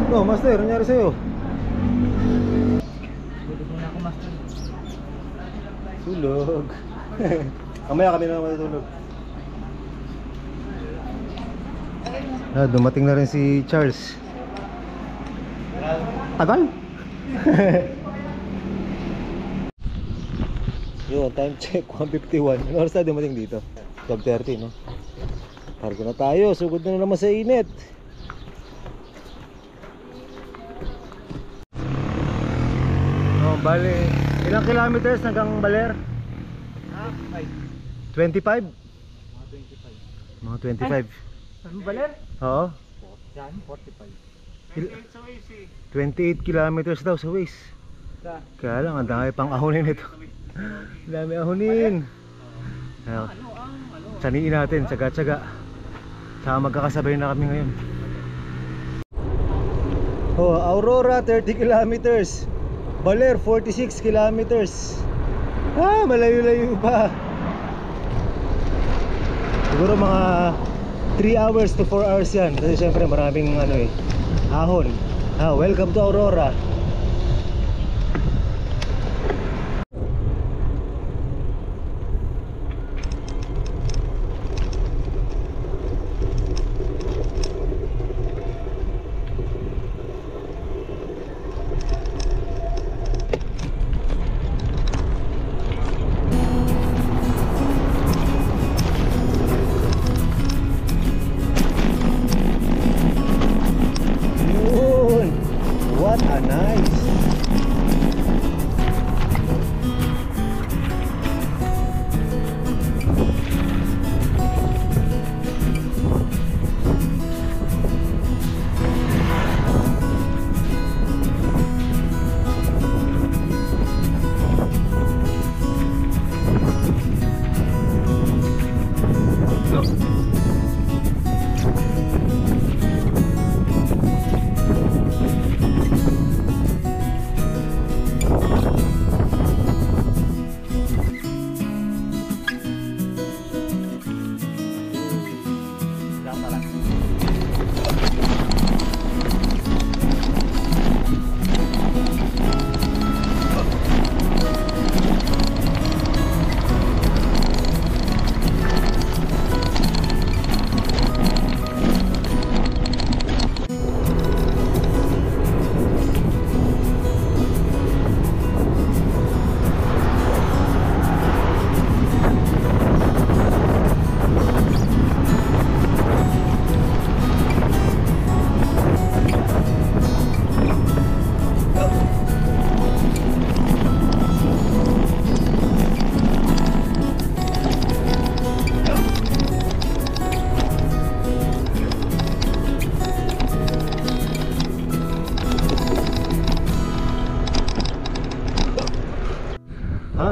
No, master, ano nangyari sa'yo? Tulog muna ako, master. Tulog. Kamaya kami na matutulog. Dumating na rin si Charles. Tagal? Yun, time check 1:51. Ano oras tayo dumating dito? 12:30, no? Targo na tayo, sugod na naman sa init. Bale, ilang kilometers hanggang Baler? 25? Mga 25. Ano ba, Ler? Oo. Yan, 45. 28 kilometers daw sa waist. Kaya lang, ang dami pang ahonin ito. Ang dami ahonin. Saniin natin, tsaga-tsaga. Saka magkakasabay na kami ngayon. Oh, Aurora 30 kilometers. Baler 46 kilometers. Malayo-layo pa. Siguro mga 3 hours to 4 hours yan. Kasi syempre maraming ahon. Welcome to Aurora. What a nice.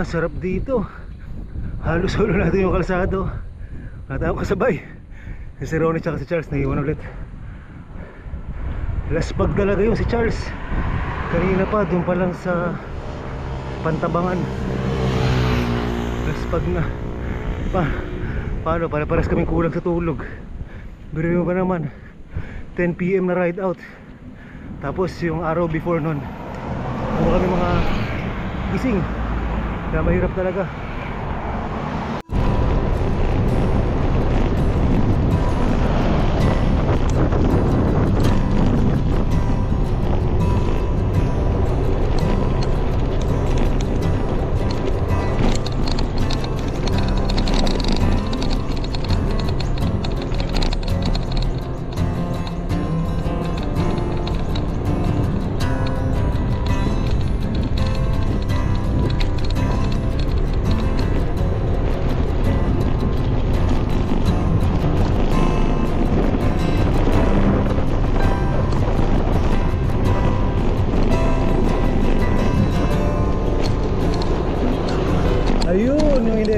Sarap dito. Halos solo natin yung kalsado. At ako kasabay. Si Ronnie tsaka si Charles naiwan ulit. Laspag talaga yun si Charles. Kanina pa, doon pa lang sa Pantabangan. Laspag na. Paano? Para-paras kaming kulang sa tulog. Biro mo ba naman? 10 PM na ride out. Tapos yung araw before nun, puro kami mga gising. Kaya mahirap talaga.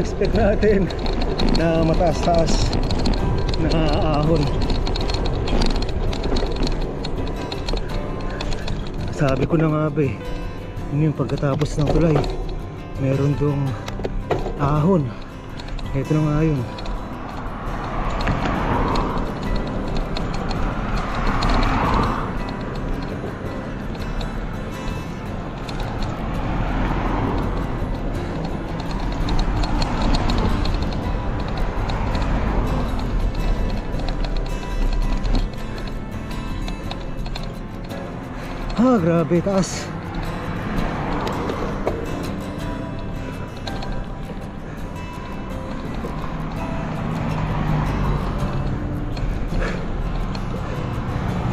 expect natin na mataas-taas na ahon. Sabi ko na nga ba eh, yun yung pagkatapos ng tulay meron dong ahon. Ito na nga yun. Grabe taas.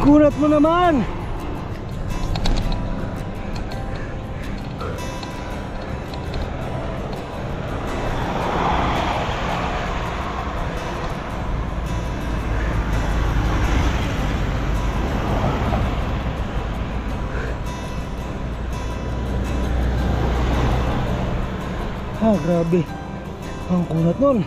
Kunat mo naman. Grabe ang kunat nun.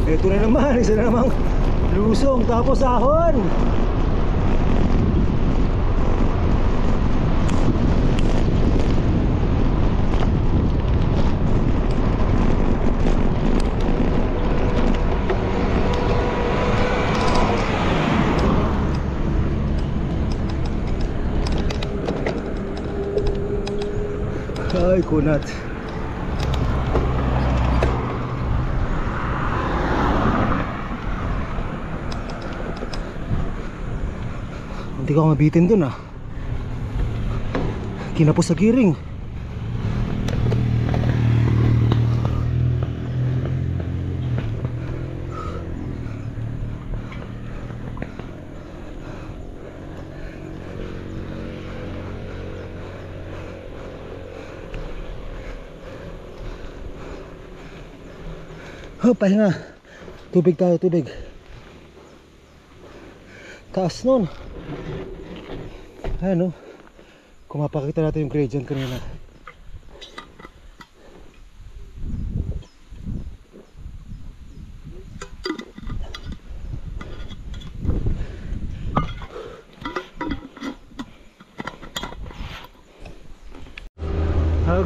Ito na naman, isa na namang lusong tapos ahon. Ay, kunat. Hindi ko mabitin dun ah. Kinapos sa giring. Oh, pahinga. Tubig tayo, tubig. Taas nun. Ano? Kung mapakita natin yung gradient kanina.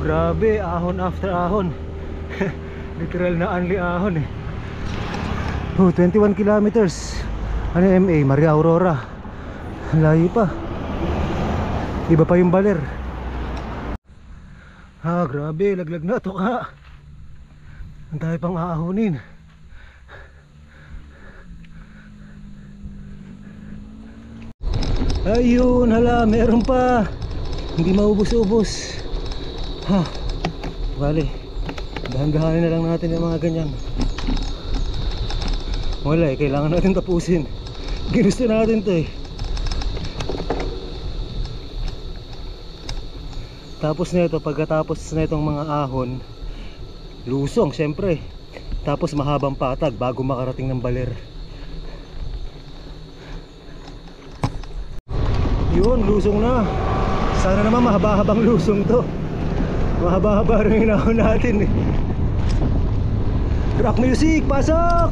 Grabe, ahon after ahon. Literal na only ahon eh. 21 kilometers. Ano MA? Maria Aurora. Layo pa. Iba pa yung baler. Grabe, laglag na to ka. Ang tayo pang aahonin. Ayun, hala, meron pa. Hindi maubos-ubos. Bale, dahan-dahanin na lang natin yung mga ganyan. Wala eh, kailangan natin tapusin. Ginusto natin to eh. Tapos na ito, pagkatapos na itong mga ahon, lusong syempre. Tapos mahabang patag bago makarating ng baler. Yun, lusong na. Sana naman mahaba-habang lusong to. Mahaba-haba rin yung ahon natin eh. Rock music, pasok!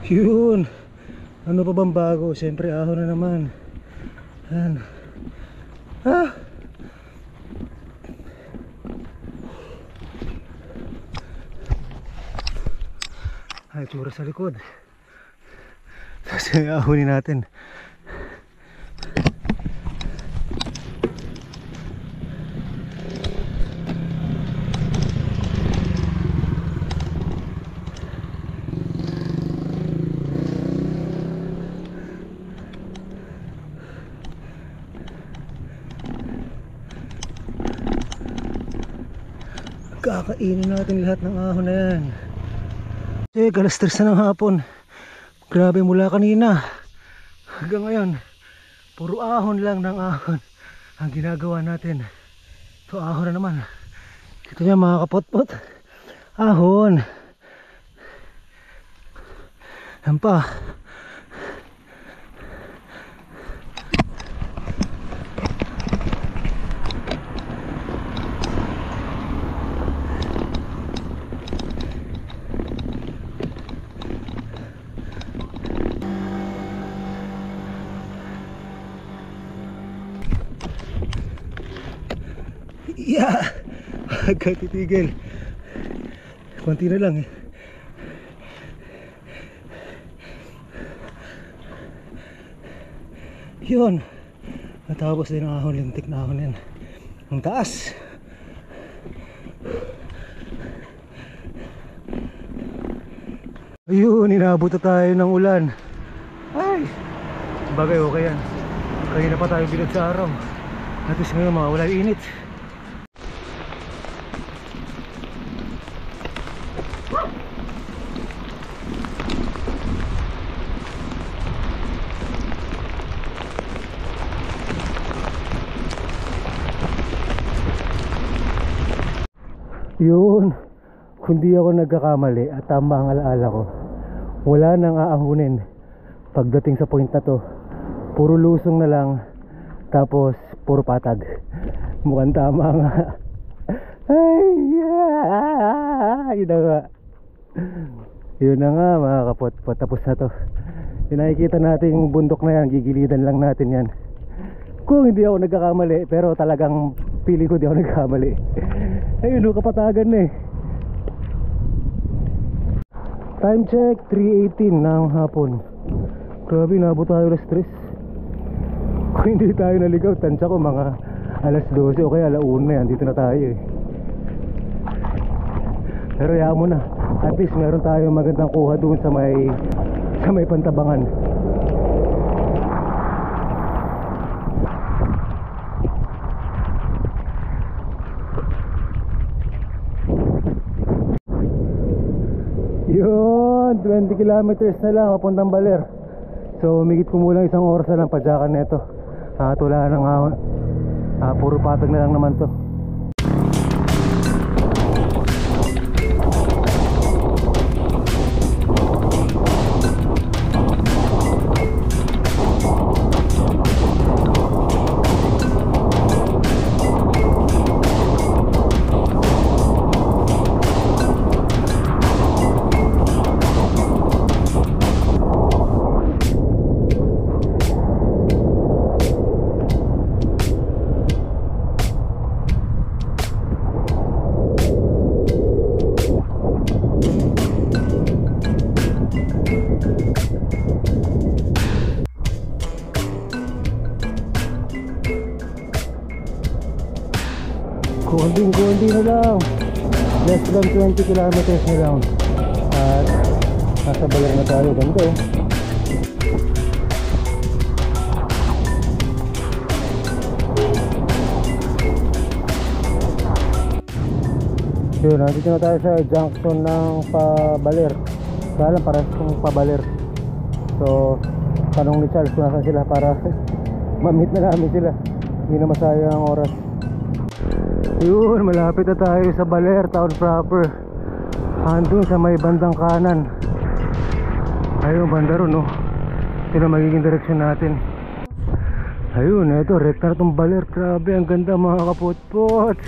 Yun. Ano pa bang bago? Siyempre ahon na naman. Yan. Ah! Ay, tsura sa likod. Tapos ahonin natin. Kakainin natin lahat ng ahon na yan. Alas 3 na ng hapon. Grabe, mula kanina hanggang ngayon puro ahon lang ng ahon ang ginagawa natin. Ito ahon na naman. Ito niya mga kapot-pot. Ahon. Yan pa. Yeah! Agad titigil. Konti na lang eh. Yun. Natapos din ang ahon, lintik na ahon yan. Ang taas. Ayun, inabot na tayo ng ulan. Ay! Bagay, okay yan. Kanina pa tayo bilad sa araw. At least ngayon mawala yung init. Yun, kung di ako nagkakamali at tama ang alaala ko, wala nang aahunin pagdating sa point na to. Puro lusong na lang, tapos puro patag. Mukhang tama nga. Ay, yun na nga. Yun na nga mga kapot-pot, tapos na to. Yung nakikita nating bundok na yan, gigilidan lang natin yan. Kung hindi ako nagkakamali, pero talagang feeling ko di ako nagkakamali. Ayun, kapatagan na eh. Time check, 3:18 ng hapon. Grabe, nabot tayo alas 3. Kung hindi tayo naligaw, tansya ko mga alas 12 o kaya alauna yan. Dito na tayo eh. Pero hayaan mo na. At least meron tayo magandang kuha doon sa may pantabangan. Yun, 20 kilometers na lang papuntang Baler. So umigit kumulang isang oras na lang padyakan nito. Tula ng ahon. Puro patag na lang naman to. Kundi na lang, less than 20 kilometers na lang at nasa Baler na tayo. Ganito yun, nandito na tayo sa junction ng Baler. Kaya lang para sa Baler. So tanong ni Charles kung nasan sila para ma-meet na namin sila, hindi na masayang ang oras. Yun, malapit na tayo sa Baler town proper. Andun sa may bandang kanan. Ayun, banda ron, no? Ito na magiging direksyon natin. Ayun, eto, rekta na itong Baler. Grabe, ang ganda mga kapot-pot.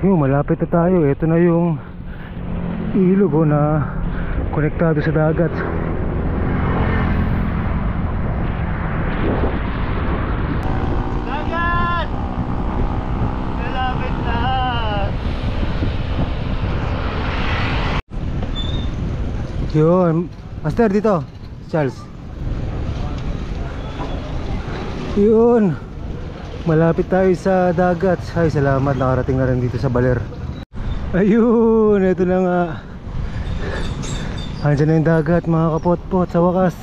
Yun, malapit na tayo. Ito na yung ilog na konektado sa dagat. Dagat! Malapit na! Yun, Master dito, Charles. Yun, malapit tayo sa dagat. Ay, salamat, nakarating na rin dito sa Baler. Ayun, ito na nga. Andiyan na yung dagat, mga kapot-pot. Sa wakas,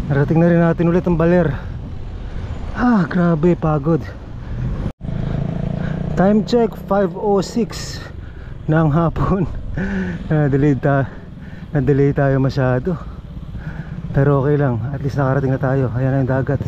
narating na rin natin ulit ang Baler. Ah, grabe, pagod. Time check, 5:06 ng hapon. Na-delay tayo masyado. Pero okay lang, at least nakarating na tayo. Ayan na yung dagat.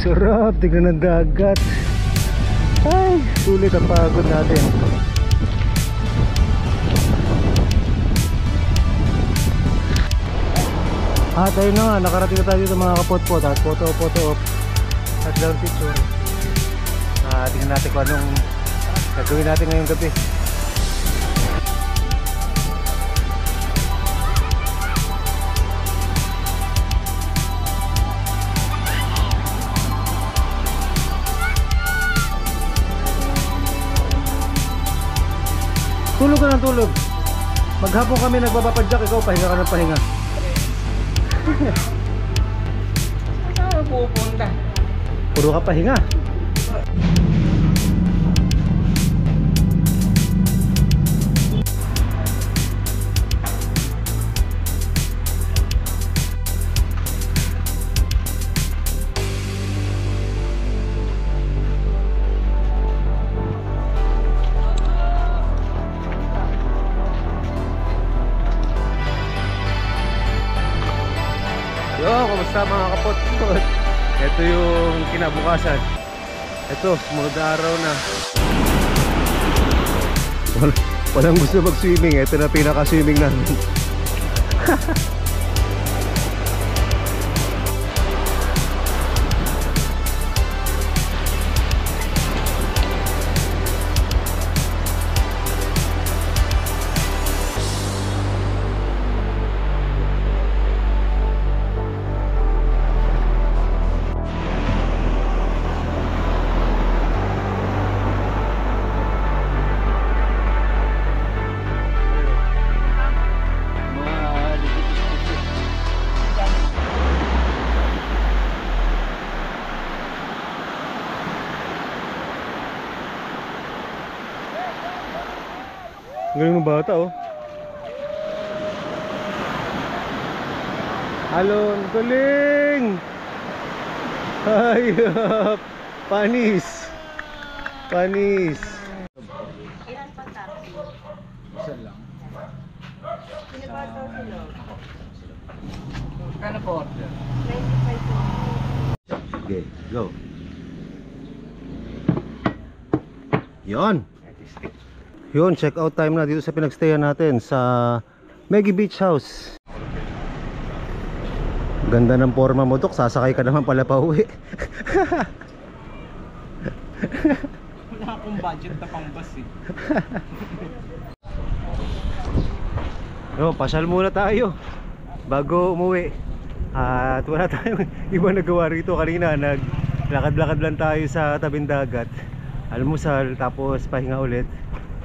Sarap, tignan ng dagat. Ay, sulit ang pagod natin. At ayun na nga, nakarating na tayo dito mga kapot-pot. At photo op at down picture. Tingnan natin kung anong gagawin natin ngayong gabi. Tulog ka ng tulog. Maghapon kami nagbabapadyak, ikaw pahinga ka ng pahinga. Saan pupunta? Puro ka pahinga. Yo, kumusta mga kapot-pot? Ito yung kinabukasan. Ito, sumunod na araw na. Walang gusto mag-swimming. Ito na pinaka-swimming namin. Galing ng bata, oh. Alon, galing! Hayop! Panis! Panis! Ilan pa taxi? Isa lang. Pinabato sila. Kano po order? 95 po. Okay, go! Yon! Yun, check out time na dito sa pinagstayan natin sa Meggy Beach House. Ganda ng forma mo, Dok. Sasakay ka naman pala pa uwi. Wala akong budget na pang bus eh. Yo, pasyal muna tayo bago umuwi. At wala tayong ibang nagawa rito kanina. Naglakad-lakad lang tayo sa tabing dagat. Almusal, tapos pahinga ulit.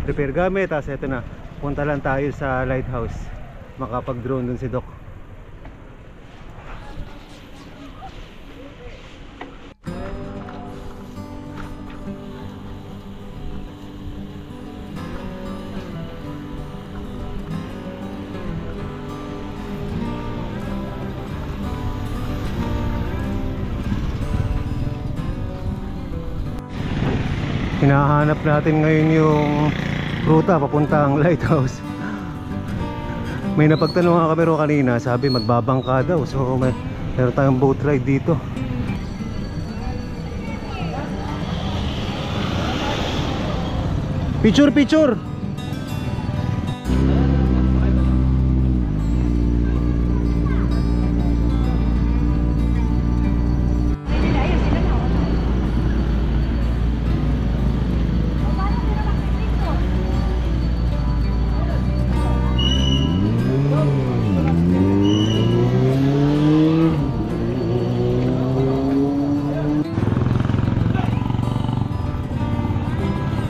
Prepare gamit, tapos eto na. Punta lang tayo sa lighthouse. Makapag-drone dun si Doc. Hinahanap natin ngayon yung ruta papuntang lighthouse. May napagtanong nga kami ro kanina, sabi magbabangka daw. So meron tayong boat ride dito. Picture, picture!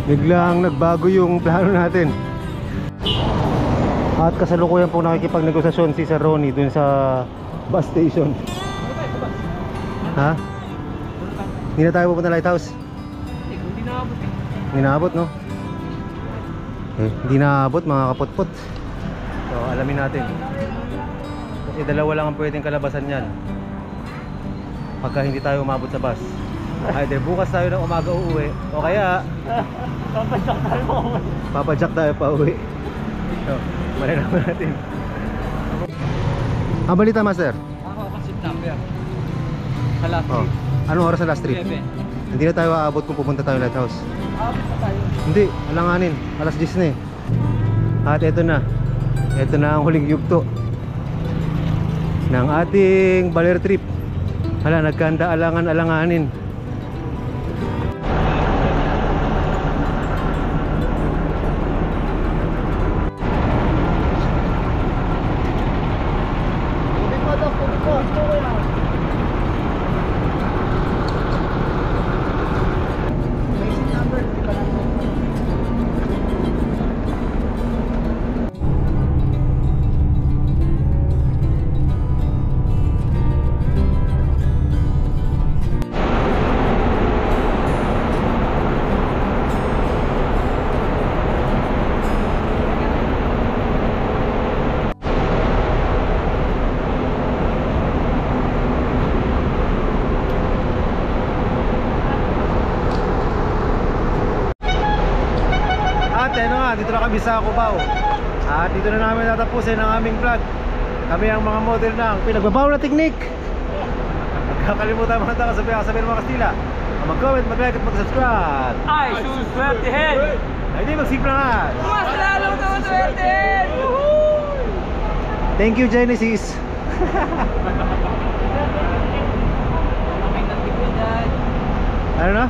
Biglang nagbago yung plano natin. At kasalukuyan po nakikipagnegosasyon si Sir Ronnie dun sa bus station. Ha? Hindi na tayo pupunta lighthouse? Hindi naabot eh. Hindi naabot, no? Hindi naabot mga kaputput. So alamin natin. Kasi dalawa lang ang pwedeng kalabasan yan pagka hindi tayo umabot sa bus. Either bukas tayo ng umaga uuwi, o kaya papadyak tayo pa uwi. So, malalaman natin. Ang balita, Master? Ako kasi number. Sa last Oh. trip. Anong oras sa last trip? 7. Hindi na tayo aabot kung pupunta tayo lighthouse. Aabot pa tayo. Hindi, alanganin. Alas 10 na eh. At eto na. Eto na ang huling yugto ng ating Baler trip. Hala, nagkanda alangan-alanganin. At ano nga, dito na kami sa Cubao. At dito na namin tatapusin ang aming vlog. Kami ang mga model ng pinagbabaw na teknik. Kakalimutan mga tao, sabihin ng mga Kastila, mag-comment, mag-like at mag-subscribe. Ay, suswertihin! Ay di, magsimplangan. Mas lalong suswertihin! Thank you, Genesis. Kami nandito dyan. Ano na?